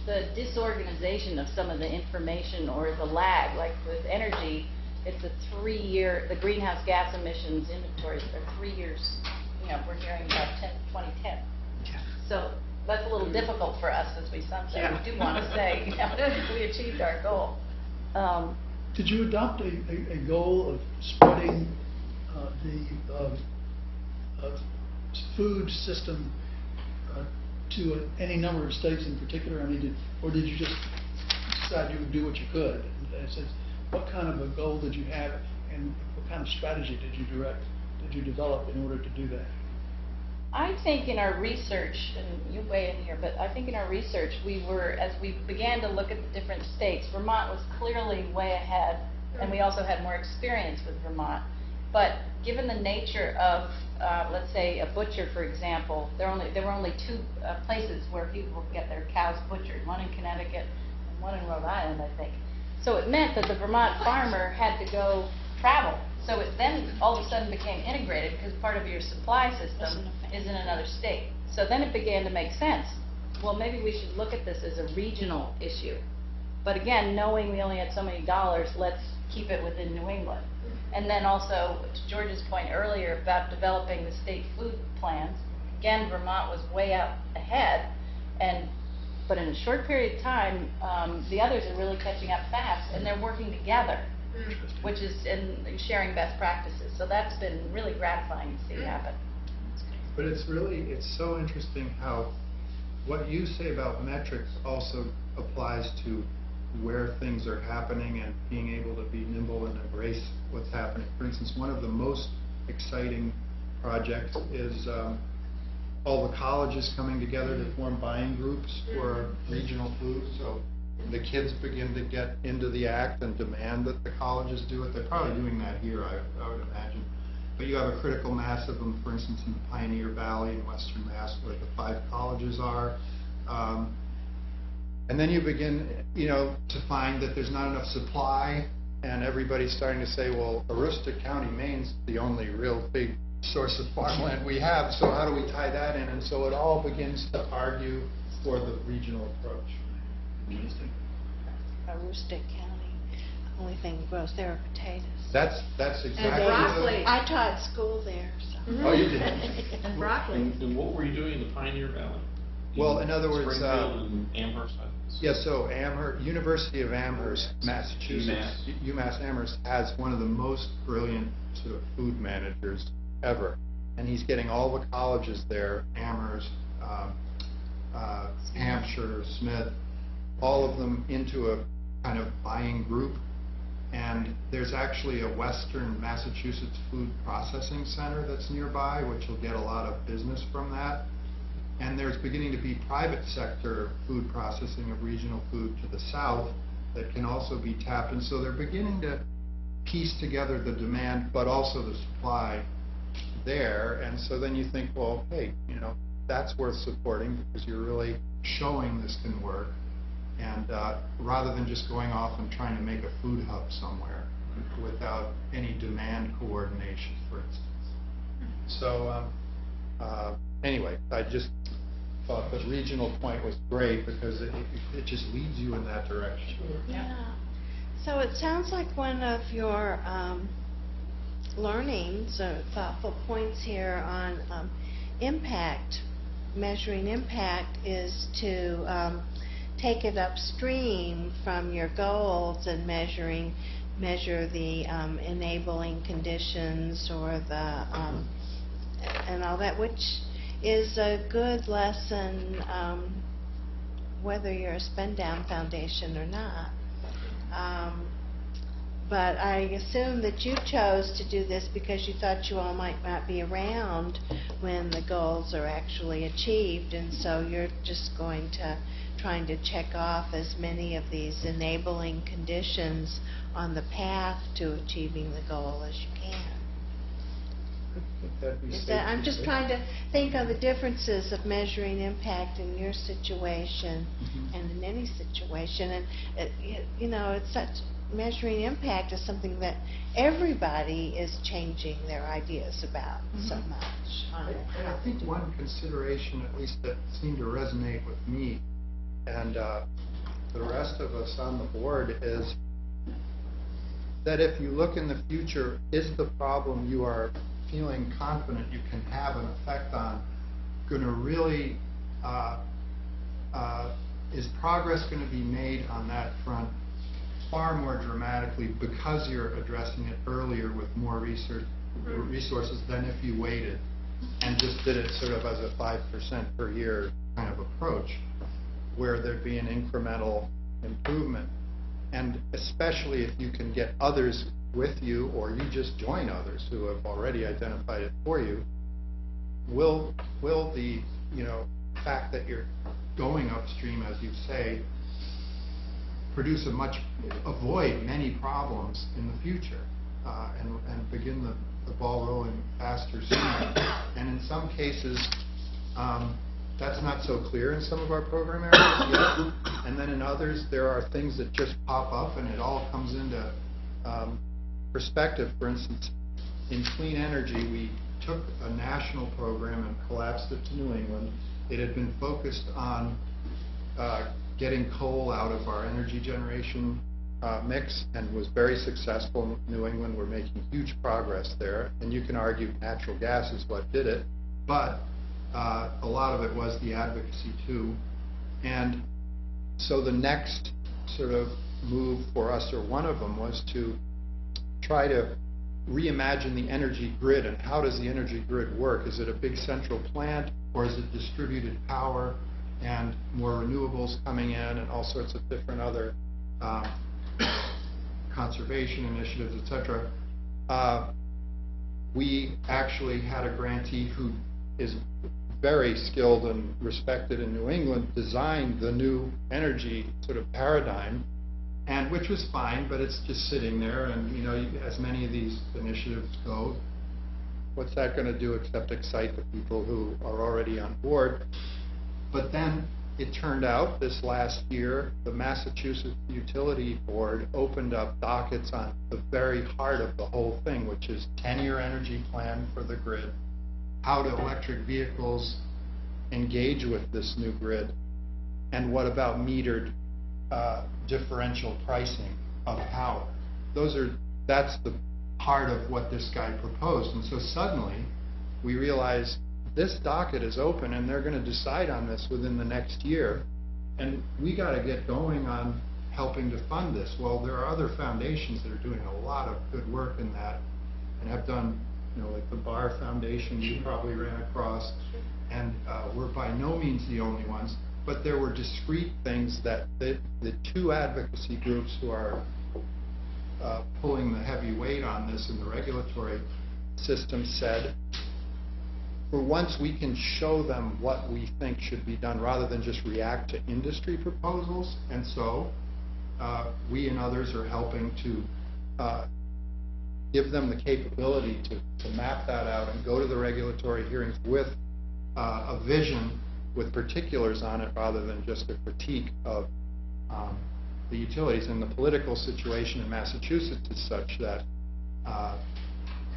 the disorganization of some of the information, or the lag. Like with energy, it's a 3-year, the greenhouse gas emissions inventories are 3 years. We're hearing about 2010. So that's a little difficult for us as we sunset. Yeah. We do want to say, we achieved our goal. Did you adopt a goal of spreading the food system to any number of states in particular? I mean, or did you just decide you would do what you could? And it says, what kind of a goal did you have, and what kind of strategy did you develop in order to do that? I think in our research, and you weigh in here, but I think in our research, as we began to look at the different states, Vermont was clearly way ahead, and we also had more experience with Vermont. But given the nature of, let's say, a butcher, for example, there were only two places where people would get their cows butchered, one in Connecticut and one in Rhode Island, I think. So it meant that the Vermont farmer had to go travel. So it then all of a sudden became integrated because part of your supply system is in another state. So then it began to make sense. Well, maybe we should look at this as a regional issue. But again, knowing we only had so many dollars, let's keep it within New England. And then also, to George's point earlier about developing the state food plans, again, Vermont was way out ahead, but in a short period of time, the others are really catching up fast, and they're working together, which is in sharing best practices. So that's been really gratifying to see happen. But it's so interesting how what you say about metrics also applies to where things are happening and being able to be nimble and embrace what's happening. For instance, one of the most exciting projects is all the colleges coming together to form buying groups for regional food. So the kids begin to get into the act and demand that the colleges do it. They're probably doing that here, I would imagine. But you have a critical mass of them, for instance, in the Pioneer Valley in Western Mass, where the 5 colleges are. And then you begin, to find that there's not enough supply, and everybody's starting to say, well, Aroostook County, Maine's the only real big source of farmland we have, so how do we tie that in? And so it all begins to argue for the regional approach. Interesting. Aroostook County, the only thing that grows there are potatoes. That's exactly. And broccoli. I taught school there, so. Oh, you did? And broccoli. And what were you doing in the Pioneer Valley? Well, in other words, Springfield and Amherst. Yes, so University of Amherst, Massachusetts, UMass Amherst has one of the most brilliant sort of food managers ever, and he's getting all the colleges there, Amherst, Hampshire, Smith, all of them into a kind of buying group, and there's actually a Western Massachusetts food processing center that's nearby, which will get a lot of business from that. And there's beginning to be private sector food processing of regional food to the south that can also be tapped. And so they're beginning to piece together the demand, but also the supply there. And so then you think, well, hey, that's worth supporting because you're really showing this can work. And rather than just going off and trying to make a food hub somewhere without any demand coordination, for instance. So anyway, I just thought the regional point was great because it just leads you in that direction. Yeah. So it sounds like one of your learnings or thoughtful points here on impact, measuring impact, is to take it upstream from your goals and measure the enabling conditions or the and all that, which is a good lesson whether you're a spend down foundation or not. But I assume that you chose to do this because you thought you all might not be around when the goals are actually achieved, and so you're just trying to check off as many of these enabling conditions on the path to achieving the goal as you can. I'm just trying to think of the differences of measuring impact in your situation and in any situation, and it's such measuring impact is something that everybody is changing their ideas about so much. I think one consideration, at least that seemed to resonate with me and the rest of us on the board, is that if you look in the future, is the problem you are feeling confident you can have an effect on going to really, is progress going to be made on that front far more dramatically because you're addressing it earlier with more resources than if you waited and just did it sort of as a 5% per year kind of approach, where there'd be an incremental improvement. And especially if you can get others with you, or you just join others who have already identified it for you, will the, fact that you're going upstream, as you say, avoid many problems in the future, and begin the ball rolling faster sooner. And in some cases, that's not so clear in some of our program areas yet. And then in others, there are things that just pop up and it all comes into perspective. For instance, in clean energy, we took a national program and collapsed it to New England. It had been focused on getting coal out of our energy generation mix and was very successful in New England. We're making huge progress there. And you can argue natural gas is what did it, but a lot of it was the advocacy too. And so the next sort of move for us, or one of them, was to try to reimagine the energy grid. And how does the energy grid work? Is it a big central plant, or is it distributed power and more renewables coming in and all sorts of different other conservation initiatives, etc. We actually had a grantee who is very skilled and respected in New England, designed the new energy sort of paradigm, and which was fine, but it's just sitting there. And as many of these initiatives go, what's that going to do except excite the people who are already on board? But then it turned out this last year, the Massachusetts Utility Board opened up dockets on the very heart of the whole thing, which is 10-year energy plan for the grid, how do electric vehicles engage with this new grid, and what about metered differential pricing of power. That's the heart of what this guy proposed. And so suddenly we realized this docket is open and they're going to decide on this within the next year, and we got to get going on helping to fund this. Well, there are other foundations that are doing a lot of good work in that and have done, like the Farr Foundation you probably ran across, and we're by no means the only ones, but there were discrete things that the two advocacy groups who are pulling the heavy weight on this in the regulatory system said, for once we can show them what we think should be done rather than just react to industry proposals. And so we and others are helping to give them the capability to map that out and go to the regulatory hearings with a vision with particulars on it rather than just a critique of the utilities. And the political situation in Massachusetts is such that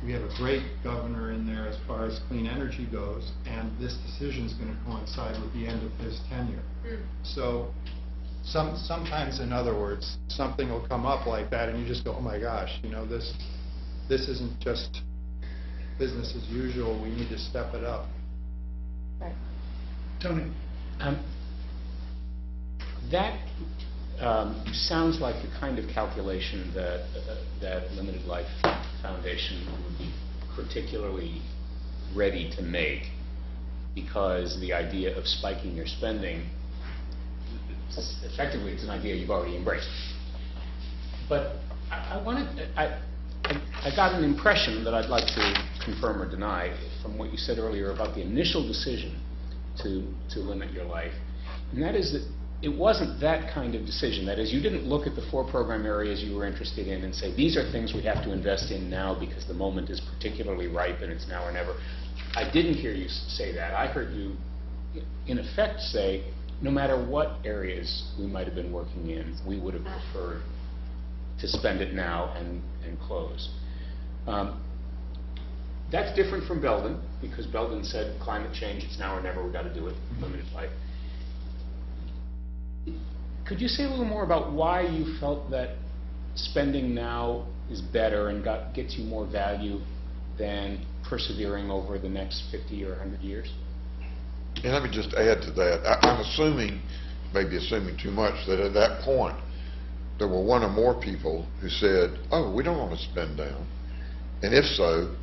we have a great governor in there as far as clean energy goes, and this decision is going to coincide with the end of his tenure. So sometimes, in other words, something will come up like that and you just go, oh my gosh, this isn't just business as usual, we need to step it up. Right. Tony? That sounds like the kind of calculation that Limited Life Foundation would be particularly ready to make, because the idea of spiking your spending, effectively it's an idea you've already embraced. But I got an impression that I'd like to confirm or deny from what you said earlier about the initial decision to limit your life, and that is that it wasn't that kind of decision. That is, you didn't look at the 4 program areas you were interested in and say, these are things we have to invest in now because the moment is particularly ripe and it's now or never. I didn't hear you say that. I heard you, in effect, say, no matter what areas we might have been working in, we would have preferred to spend it now and close. That's different from Belden, because Belden said climate change, it's now or never, we've got to do it, limited life. Could you say a little more about why you felt that spending now is better and gets you more value than persevering over the next 50 or 100 years? And let me just add to that. I'm assuming, maybe assuming too much, that at that point there were one or more people who said, oh, we don't want to spend down. And if so,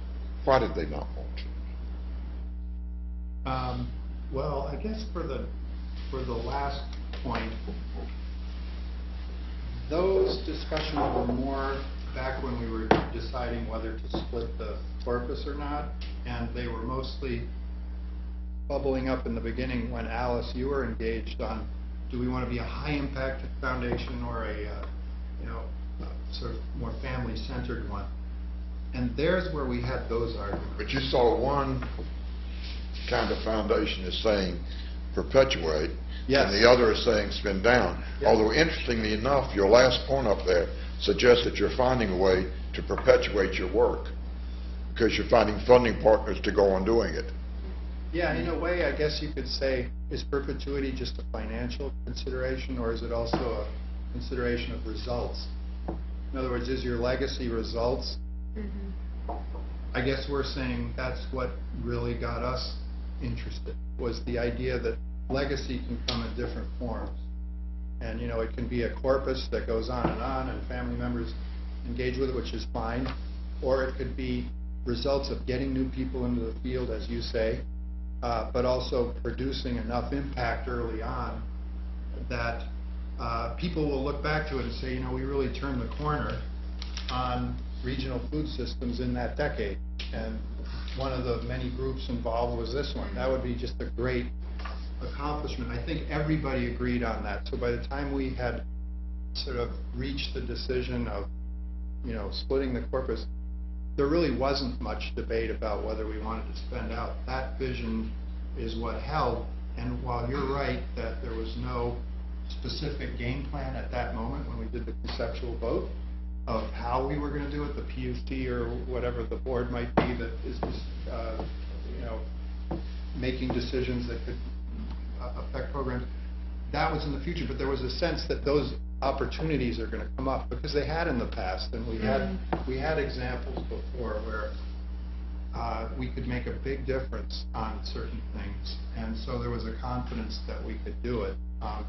why did they not want to? Well, I guess for the last point, those discussions were more back when we were deciding whether to split the corpus or not, and they were mostly bubbling up in the beginning when Alice, you were engaged on, do we want to be a high-impact foundation or a, sort of more family-centered one? And there's where we had those arguments. But you saw one kind of foundation is saying perpetuate, Yes. and the other is saying spend down. Yes. Although interestingly enough, your last point up there suggests that you're finding a way to perpetuate your work because you're finding funding partners to go on doing it. Yeah, in a way, I guess you could say, is perpetuity just a financial consideration, or is it also a consideration of results? In other words, is your legacy results? I guess we're saying that's what really got us interested, was the idea that legacy can come in different forms. And, it can be a corpus that goes on, and family members engage with it, which is fine. Or it could be results of getting new people into the field, as you say, but also producing enough impact early on that people will look back to it and say, we really turned the corner on regional food systems in that decade. And one of the many groups involved was this one. That would be just a great accomplishment. I think everybody agreed on that. So by the time we had sort of reached the decision of, splitting the corpus, there really wasn't much debate about whether we wanted to spend out. That vision is what held. And while you're right that there was no specific game plan at that moment when we did the conceptual vote of how we were going to do it, the PUC or whatever the board might be that is making decisions that could affect programs, that was in the future. But there was a sense that those opportunities are going to come up because they had in the past, and we had examples before where we could make a big difference on certain things, and so there was a confidence that we could do it,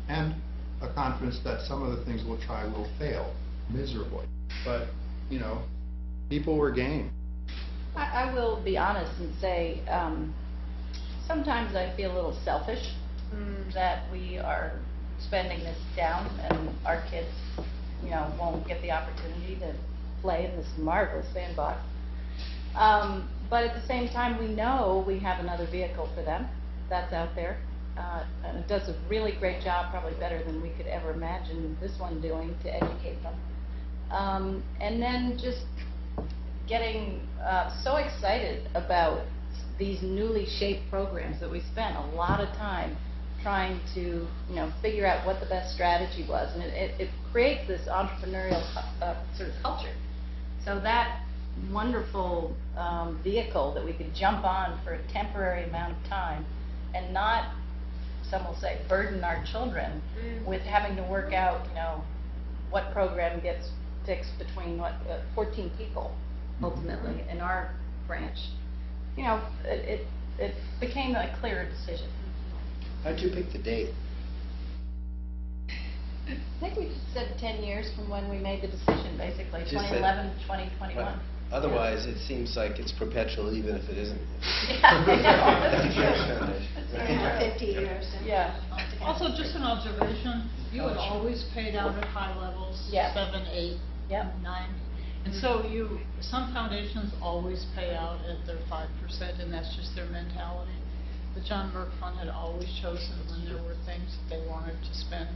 and a confidence that some of the things we'll try will fail miserably. But people were game. I will be honest and say, sometimes I feel a little selfish that we are spending this down and our kids, won't get the opportunity to play in this marvelous sandbox. But at the same time, we know we have another vehicle for them that's out there. And it does a really great job, probably better than we could ever imagine this one doing, to educate them. And then just getting so excited about these newly shaped programs that we spent a lot of time trying to, figure out what the best strategy was. And it creates this entrepreneurial sort of culture. So that wonderful vehicle that we could jump on for a temporary amount of time and not, some will say, burden our children with having to work out, what program gets fixed between 14 people ultimately in our branch. It became a clearer decision. How'd you pick the date? I think we just said 10 years from when we made the decision, basically, Just 2011 to 2021. Well, otherwise, it seems like it's perpetual, even if it isn't. Yeah. 50 years. Yeah. Also, just an observation, you had always paid out at high levels, Yeah. 7, 8, Yep. 9. And so some foundations always pay out at their 5%, and that's just their mentality. The John Merck Fund had always chosen when there were things that they wanted to spend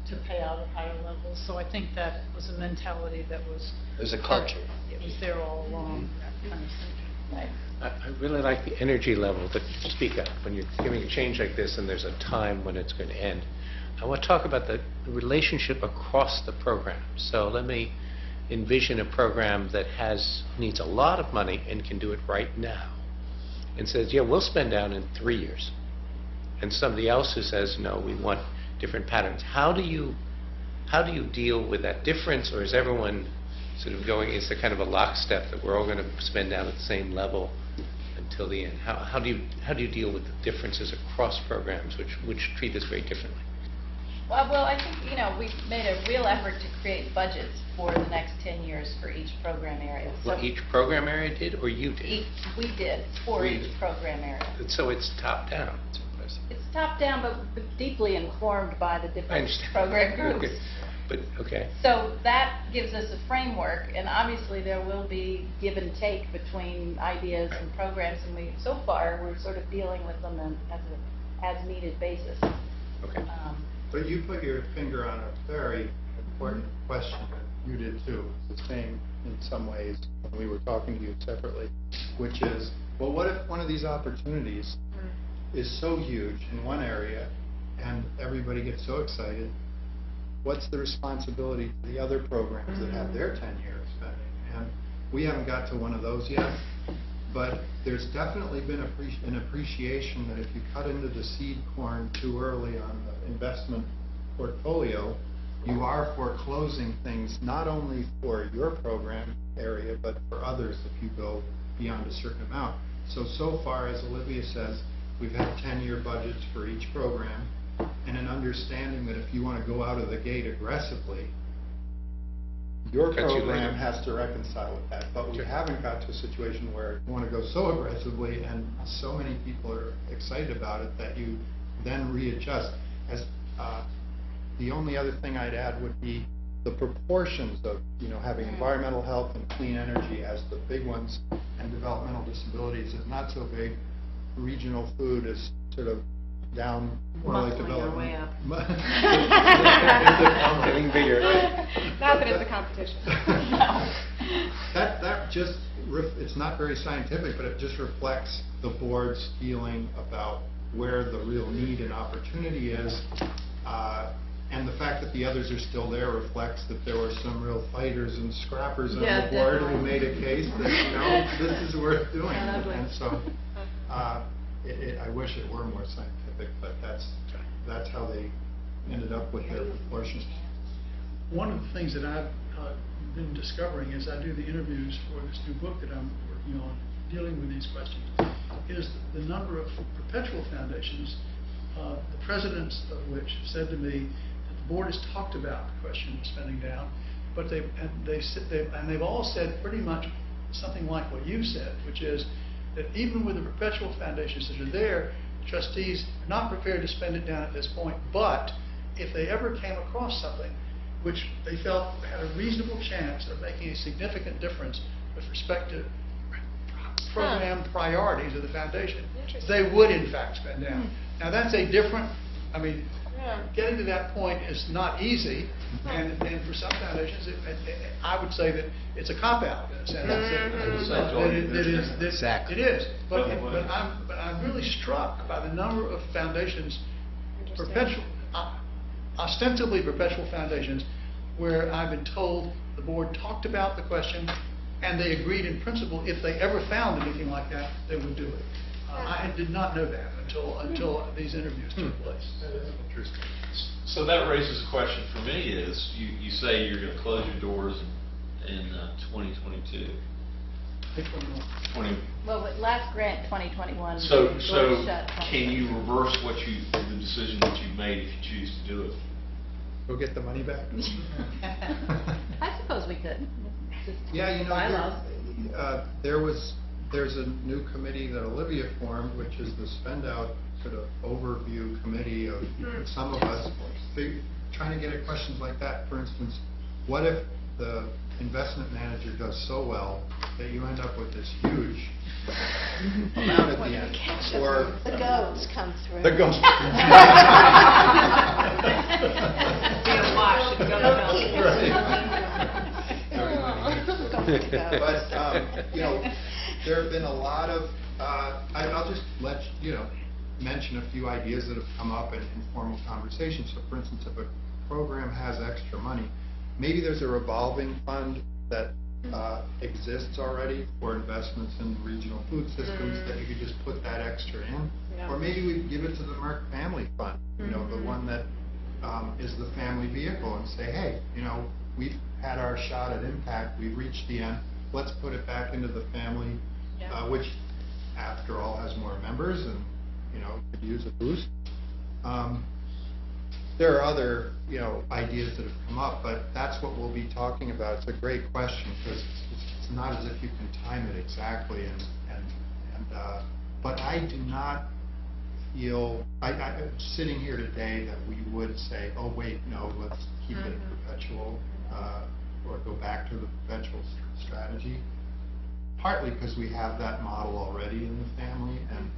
to pay out at higher levels. So I think that was a mentality that was... There's a culture. It was there all along, that kind of thing. Right. I really like the energy level that you speak of when you're giving a change like this and there's a time when it's going to end. I want to talk about the relationship across the program. So let me envision a program that needs a lot of money and can do it right now and says, yeah, we'll spend down in 3 years. And somebody else who says, no, we want different patterns. How do you deal with that difference, or is everyone sort of going, is there kind of a lockstep that we're all going to spend down at the same level until the end? How do you deal with the differences across programs which treat this very differently? Well, I think, we've made a real effort to create budgets for the next 10 years for each program area. Well, So each program area did, or you did? we did for We each did. program area. So it's top down. It's impressive. It's top down, but deeply informed by the I different understand. program groups. Okay. But, okay. So that gives us a framework, and obviously there will be give and take between ideas and programs, and so far, we're sort of dealing with them as an as-needed basis. Okay. But you put your finger on a very important question, you did too. It's the same in some ways when we were talking to you separately, which is, well, what if one of these opportunities is so huge in one area and everybody gets so excited? What's the responsibility to the other programs that have their 10-year spending? And we haven't got to one of those yet, but there's definitely been an appreciation that if you cut into the seed corn too early on the investment portfolio, you are foreclosing things not only for your program area, but for others if you go beyond a certain amount. So far, as Olivia says, we've had 10-year budgets for each program, and an understanding that if you want to go out of the gate aggressively, your program has to reconcile with that. But we haven't got to a situation where you want to go so aggressively and so many people are excited about it that you then readjust. As the only other thing I'd add would be the proportions of, having environmental health and clean energy as the big ones, and developmental disabilities is not so big. Regional food is sort of down, more like development. Getting bigger. Not that it's a competition. That just, it's not very scientific, but it just reflects the board's feeling about where the real need and opportunity is. And the fact that the others are still there reflects that there were some real fighters and scrappers on the board who made a case that, this is worth doing. And so, I wish it were more scientific, but that's how they ended up with their proportions. One of the things that I've been discovering as I do the interviews for this new book that I'm working on, dealing with these questions, is the number of perpetual foundations, the presidents of which have said to me that the board has talked about the question of spending down, but they've all said pretty much something like what you said, which is that even with the perpetual foundations that are there, the trustees are not prepared to spend it down at this point, but if they ever came across something which they felt had a reasonable chance of making a significant difference with respect to program priorities of the foundation, they would in fact spend down. Now that's a different, getting to that point is not easy, and for some foundations, I would say that it's a cop-out in a sense. It is. But I'm really struck by the number of foundations, ostensibly perpetual foundations, where I've been told the board talked about the question and they agreed in principle if they ever found anything like that, they would do it. I did not know that until these interviews took place. Interesting. So that raises a question for me is, you say you're going to close your doors in 2022. 20. Well, with last grant 2021. So doors shut can you reverse the decision that you've made if you choose to do it? Go get the money back? I suppose we could. Yeah, there's a new committee that Olivia formed, which is the spend out sort of overview committee of some of us trying to get at questions like that. For instance, what if the investment manager does so well that you end up with this huge amount at the end? Or The goats come through. the goats. Be a wash and go But, there have been a lot of, I'll just let mention a few ideas that have come up in informal conversations. So for instance, if a program has extra money, maybe there's a revolving fund that exists already for investments in regional food systems that you could just put that extra in. Or maybe we give it to the Merck Family Fund, the one that is the family vehicle, and say, hey, we've had our shot at impact, we've reached the end, let's put it back into the family, which after all has more members and could use a boost. There are other ideas that have come up, but that's what we'll be talking about. It's a great question because it's not as if you can time it exactly, but I do not feel, sitting here today, that we would say, oh wait, no, let's keep it perpetual, or go back to the perpetual strategy, partly because we have that model already in the family, and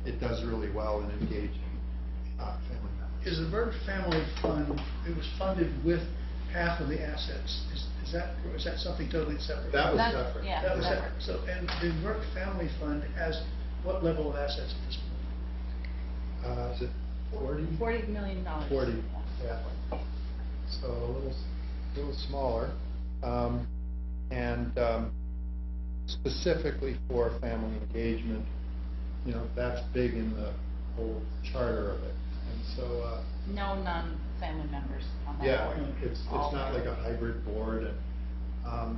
it does really well in engaging family members. Is the Merck Family Fund, it was funded with half of the assets. Is that something totally separate? That was That's- separate. yeah. That was separate. So, and the Merck Family Fund has what level of assets at this point? Is it 40? $40 million. 40, yeah. So a little smaller. And specifically for family engagement, that's big in the whole charter of it. And so, No non-family members on that yeah, board. it's All not like a members. hybrid board. And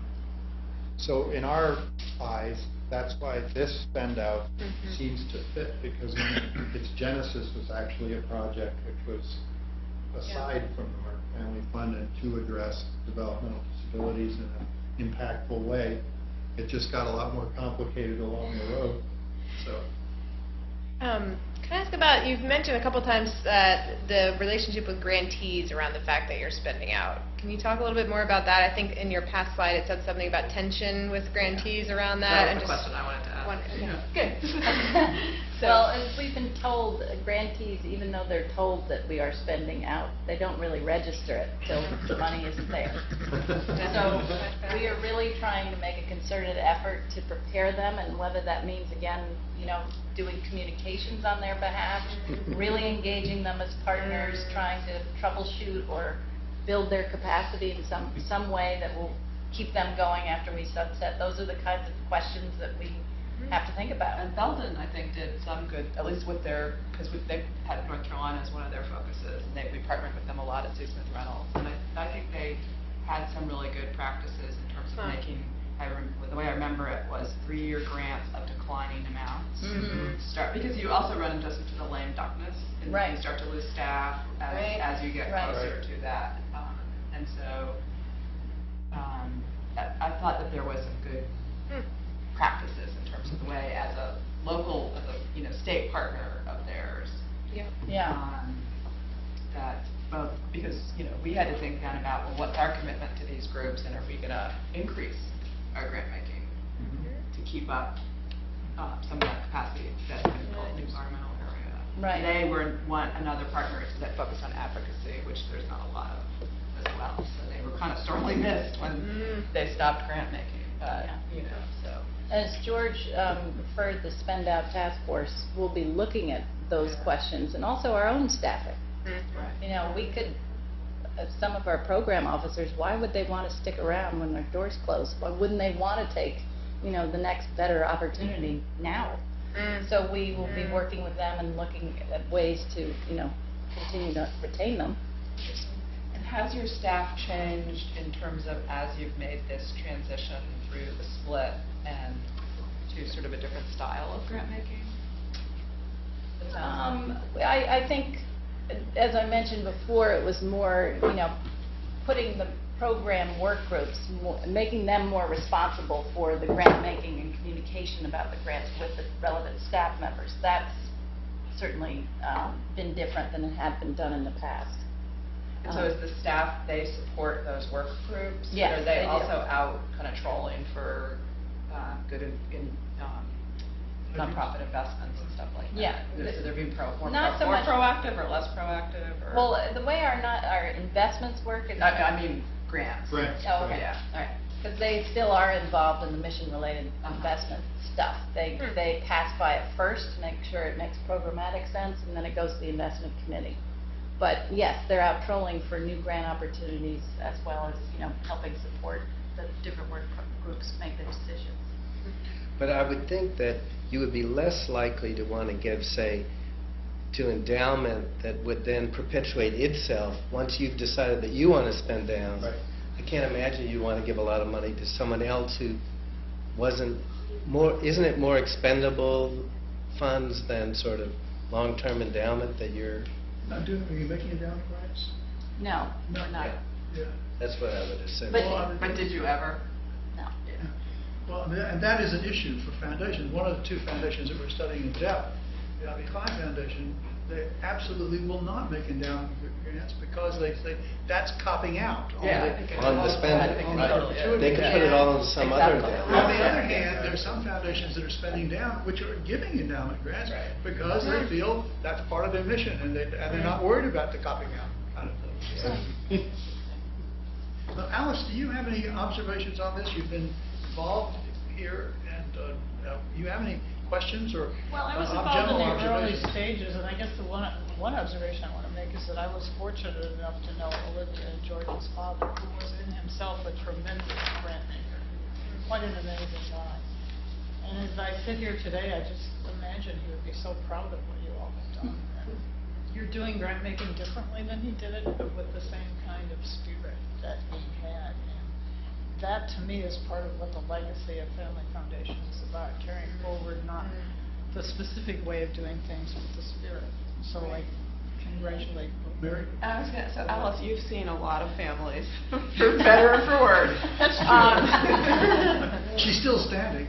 so in our eyes, that's why this spend out seems to fit, because when its genesis was actually a project which was aside from the Merck Family Fund and to address developmental disabilities in an impactful way. It just got a lot more complicated along the road. So. Can I ask about, you've mentioned a couple times the relationship with grantees around the fact that you're spending out. Can you talk a little bit more about that? I think in your past slide it said something about tension with grantees around that. That was the question I wanted to ask. Good. Well, as we've been told, grantees, even though they're told that we are spending out, they don't really register it till the money isn't there. So we are really trying to make a concerted effort to prepare them, and whether that means, again, doing communications on their behalf, really engaging them as partners, trying to troubleshoot or build their capacity in some way that will keep them going after we sunset. Those are the kinds of questions that we have to think about. And Belden, I think, did some good, at least with their, because they had North Carolina as one of their focuses, and we partnered with them a lot at Sue Smith Reynolds. And I think they had some really good practices in terms of making, the way I remember it was 3-year grants of declining amounts. Because you also run into the lame duckness, and you start to lose staff as you get closer to that. And so I thought that there was some good practices in terms of the way, as a local, state partner of theirs. That both, because, we had to think then about, well, what's our commitment to these groups, and are we going to increase our grant making to keep up some of that capacity that's been built in the environmental area. They were another partner that focused on advocacy, which there's not a lot of as well. So they were kind of sorely missed when they stopped grant making. But, so. As George referred, the Spend Out Task Force will be looking at those questions, and also our own staffing. We could, some of our program officers, why would they want to stick around when their doors close? Why wouldn't they want to take, the next better opportunity now? So we will be working with them and looking at ways to, continue to retain them. And has your staff changed in terms of, as you've made this transition through the split and to sort of a different style of grant making? I think, as I mentioned before, it was more, putting the program work groups, making them more responsible for the grant making and communication about the grants with the relevant staff members. That's certainly been different than it had been done in the past. And so is the staff, they support those work groups? Yes, Or are they they do. also out kind of trolling for good nonprofit investments and stuff like that? Yeah. So they're being more Not so much- proactive or less proactive? Or? Well, the way our investments work is... I mean grants. Grants. Oh, okay. Yeah. All right. Because they still are involved in the mission-related investment stuff. They pass by it first to make sure it makes programmatic sense, and then it goes to the investment committee. But yes, they're out trolling for new grant opportunities, as well as, helping support the different work groups make their decisions. But I would think that you would be less likely to want to give, say, to endowment that would then perpetuate itself once you've decided that you want to spend down. Right. I can't imagine you want to give a lot of money to someone else who wasn't more, isn't it more expendable funds than sort of long-term endowment that you're... Are you making endowment grants? No, No. we're not. Yeah. That's what I would assume. But did you ever? No. Well, and that is an issue for foundations. One of the two foundations that we're studying in depth, the Ivy Klein Foundation, they absolutely will not make endowment grants because they say that's copping out. On the spending, on the right. perpetuity. They could put it all into some other endowment. On the other hand, there's some foundations that are spending down, which are giving endowment grants because they feel that's part of their mission, and they're not worried about the copping out kind of thing. Alice, do you have any observations on this? You've been involved here, and you have any questions or Well, I was general involved in the early observations? stages, and I guess the one observation I want to make is that I was fortunate enough to know Olivia and George's father, who was in himself a tremendous grant maker, quite an amazing guy. And as I sit here today, I just imagine he would be so proud of what you all have done. And you're doing grant making differently than he did it, but with the same kind of spirit that he had. And that, to me, is part of what the legacy of Family Foundation is about, carrying forward not the specific way of doing things, but the spirit. So I congratulate Mary? I was going to say, Alice, you've seen a lot of families, for better or for worse. That's true. She's still standing.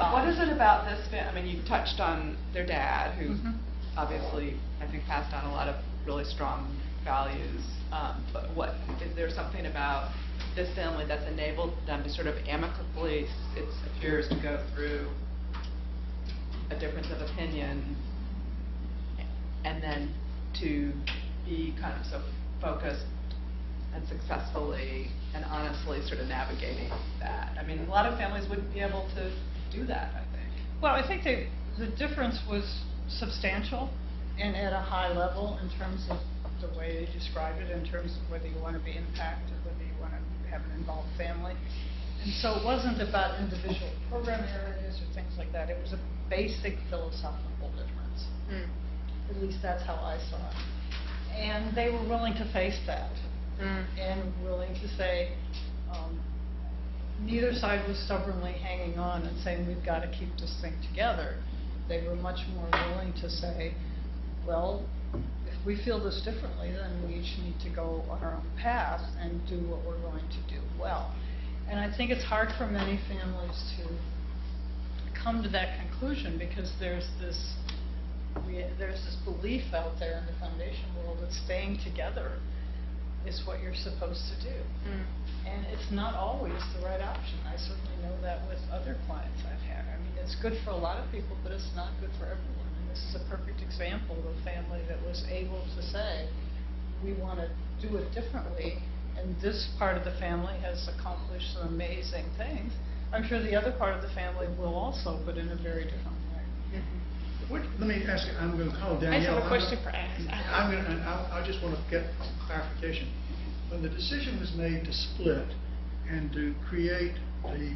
What is it about this I mean, you touched on their dad, who obviously, I think, passed on a lot of really strong values. But is there something about this family that's enabled them to sort of amicably, it appears, to go through a difference of opinion and then to be kind of so focused and successfully and honestly sort of navigating that? I mean, a lot of families wouldn't be able to do that, I think. Well, I think the difference was substantial and at a high level in terms of the way they describe it, in terms of whether you want to be impacted, whether you want to have an involved family. And so it wasn't about individual program areas or things like that. It was a basic philosophical difference. At least that's how I saw it. And they were willing to face that and willing to say, neither side was stubbornly hanging on and saying, we've got to keep this thing together. They were much more willing to say, well, if we feel this differently, then we each need to go on our own path and do what we're going to do well. And I think it's hard for many families to come to that conclusion because there's this belief out there in the foundation world that staying together is what you're supposed to do. And it's not always the right option. I certainly know that with other clients I've had. I mean, it's good for a lot of people, but it's not good for everyone. And this is a perfect example of a family that was able to say, we want to do it differently, and this part of the family has accomplished some amazing things. I'm sure the other part of the family will also, but in a very different way. Let me ask you, I'm going to call Danielle. I just have a question for Alice. I just want to get clarification. When the decision was made to split and to create the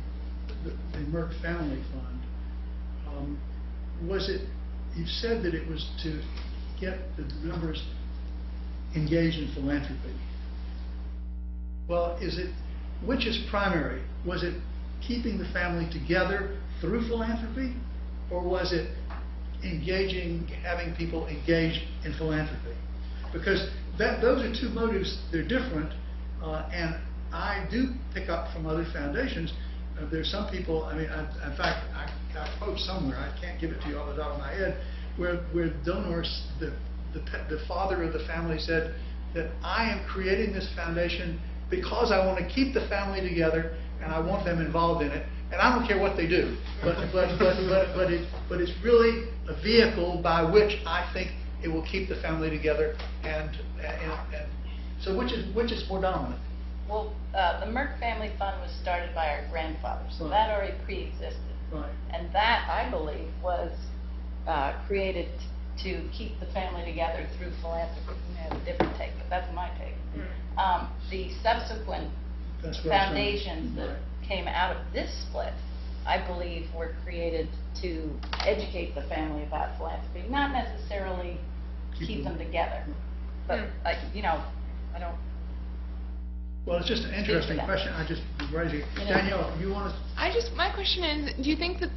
Merck Family Fund, was it, you said that it was to get the members engaged in philanthropy. Well, which is primary? Was it keeping the family together through philanthropy, or was it having people engaged in philanthropy? Because those are two motives. They're different, and I do pick up from other foundations. There's some people. I mean, in fact, I quote somewhere. I can't give it to you off the top of my head, where donors, the father of the family said that I am creating this foundation because I want to keep the family together and I want them involved in it. And I don't care what they do, but it's really a vehicle by which I think it will keep the family together. And so, which is more dominant? Well, the Merck Family Fund was started by our grandfather, so that already pre-existed. Right. And that, I believe, was created to keep the family together through philanthropy. You may have a different take, but that's my take. The subsequent foundations that came out of this split, I believe, were created to educate the family about philanthropy, not necessarily keep them together. But, I don't... Well, it's just an interesting question. I just raising it. Danielle, you want to... My question is, do you think that,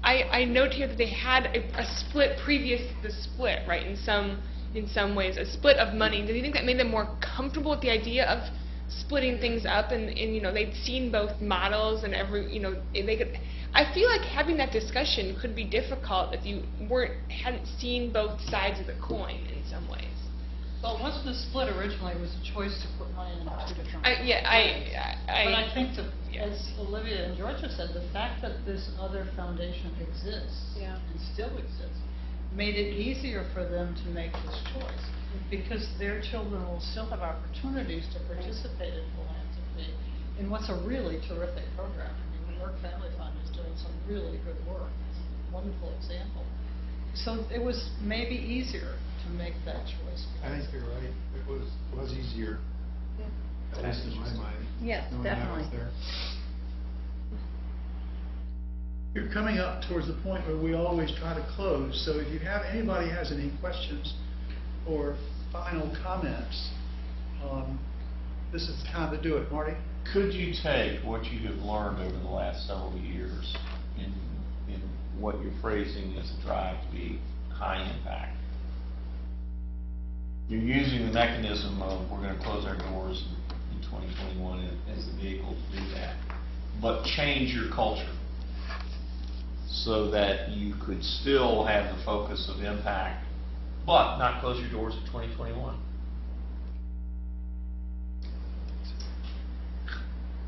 I note here that they had a split previous to the split, right, in some ways, a split of money. Do you think that made them more comfortable with the idea of splitting things up, and they'd seen both models and they could, I feel like having that discussion could be difficult if you hadn't seen both sides of the coin in some ways. Well, it wasn't a split originally, it was a choice to put money in two different. But I I think that, as Olivia and Georgia said, the fact that this other foundation exists and still exists made it easier for them to make this choice, because their children will still have opportunities to participate in philanthropy in what's a really terrific program. I mean, the Merck Family Fund is doing some really good work. It's a wonderful example. So it was maybe easier to make that choice. I think you're right. It was easier, at least in my mind. Yes, knowing that was definitely. there. You're coming up towards the point where we always try to close, so if you have, anybody has any questions or final comments, this is the time to do it. Marty? Could you take what you have learned over the last several years in what you're phrasing as a drive to be high impact? You're using the mechanism of we're going to close our doors in 2021 as the vehicle to do that, but change your culture so that you could still have the focus of impact, but not close your doors in 2021.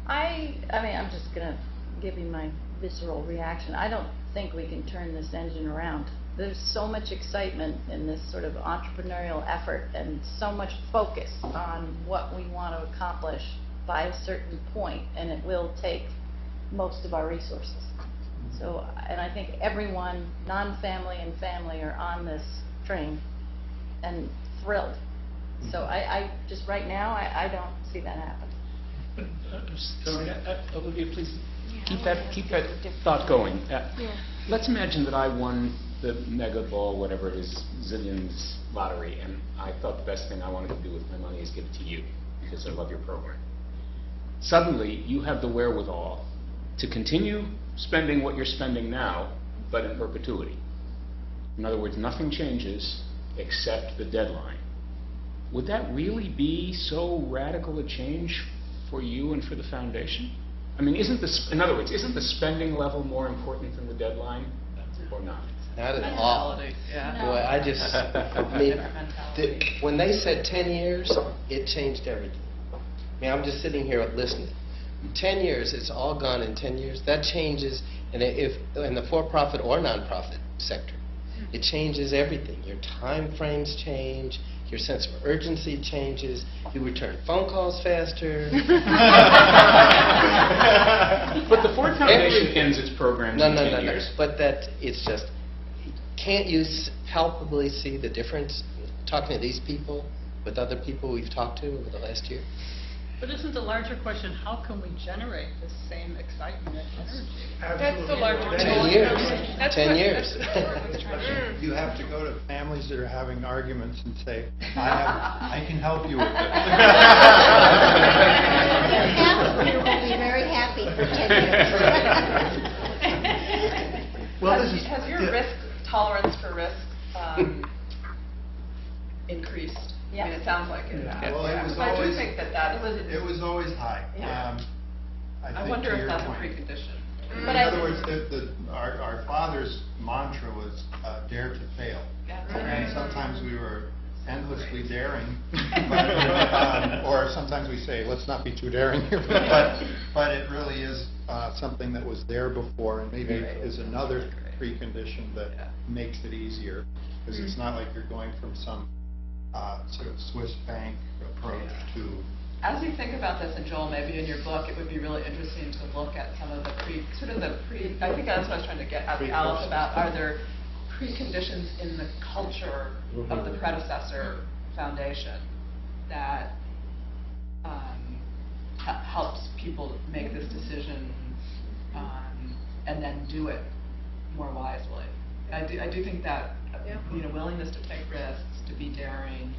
I mean, I'm just going to give you my visceral reaction. I don't think we can turn this engine around. There's so much excitement in this sort of entrepreneurial effort and so much focus on what we want to accomplish by a certain point, and it will take most of our resources. So, and I think everyone, non-family and family, are on this train and thrilled. So I just right now, I don't see that happen. Olivia, please keep that thought going. Let's imagine that I won the mega ball, whatever it is, zillions lottery, and I thought the best thing I wanted to do with my money is give it to you because I love your program. Suddenly, you have the wherewithal to continue spending what you're spending now, but in perpetuity. In other words, nothing changes except the deadline. Would that really be so radical a change for you and for the foundation? I mean, in other words, isn't the spending level more important than the deadline, or not? Not at all. Yeah. Boy, I just, I mean, when they said 10 years, it changed everything. I mean, I'm just sitting here listening. 10 years, it's all gone in 10 years. That changes, and if in the for-profit or non-profit sector, it changes everything. Your time frames change, your sense of urgency changes, you return phone calls faster. But the Ford Foundation ends its programs in 10 years. But that, it's just, can't you palpably see the difference talking to these people with other people we've talked to over the last year? But isn't the larger question, how can we generate the same excitement and energy? That's the larger question. 10 years. That's 10 what- years. that's what- You have to go to families that are having arguments and say, I can help you with this. Your counselor will be very happy for 10 years. Well, this is- Has your risk tolerance for risk increased? I mean, it sounds like it has. Well, it was I do always- think that was. It was always high. Yeah. I I think wonder to if your that's a point. precondition. In But I- other words, our father's mantra was dare to fail. Yeah. And sometimes we were endlessly daring, but, or sometimes we say, let's not be too daring here, but it really is something that was there before, and maybe is another precondition that makes it easier, because it's not like you're going from some sort of Swiss bank approach to... As you think about this, and Joel, maybe in your book, it would be really interesting to look at some of the I think that's what I was trying to get at Alice about, are there preconditions in the culture of the predecessor foundation that helps people make this decision and then do it more wisely? I do think that willingness to take risks, to be daring,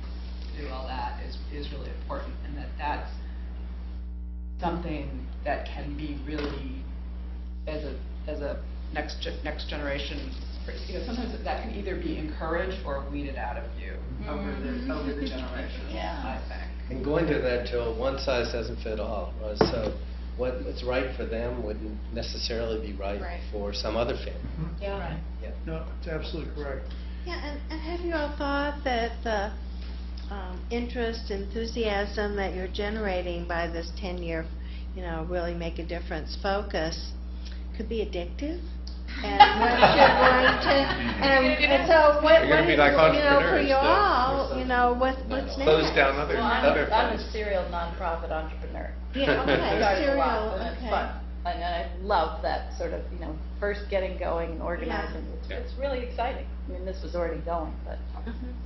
to do all that is really important, and that's something that can be really as a next generation. Sometimes that can either be encouraged or weeded out of you over the generations. Yeah. I think. And going to that, Joe, one size doesn't fit all. So what's right for them wouldn't necessarily be right Right. for some other family. Yeah. Right. Yeah. No, it's absolutely correct. Yeah, and have you all thought that the interest, enthusiasm that you're generating by this 10-year, really make a difference focus could be addictive? And once you're going to, and so what You're gonna be like for entrepreneurs, you though, all, or what's next? Close down other Well, other I'm a funds. serial nonprofit entrepreneur. Yeah, okay, Started a serial, lot, and it's okay. fun. And I love that sort of, first getting going and organizing. Yeah. It's really exciting. I mean, this was already going, but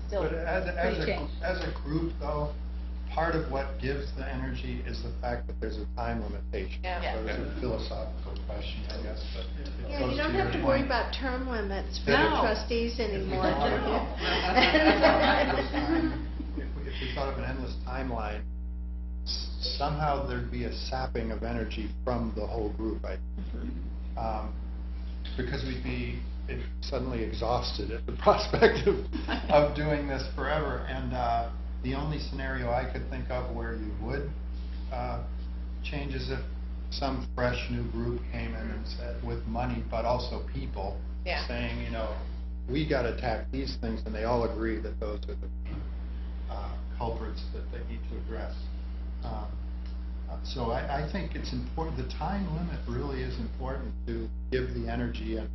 still But pretty changed. as a group, though, part of what gives the energy is the fact that there's a time limitation. Yeah. So it's a philosophical question, I guess, but it Yeah, goes you don't to have your to worry point. about term limits for No. the trustees anymore, do you? If we thought of an endless timeline, somehow there'd be a sapping of energy from the whole group, I think. Because we'd be suddenly exhausted at the prospect of doing this forever. And the only scenario I could think of where you would change is if some fresh new group came in and said, with money, but also people, Yeah. saying, we got to attack these things, and they all agree that those are the culprits that they need to address. So I think it's important, the time limit really is important to give the energy and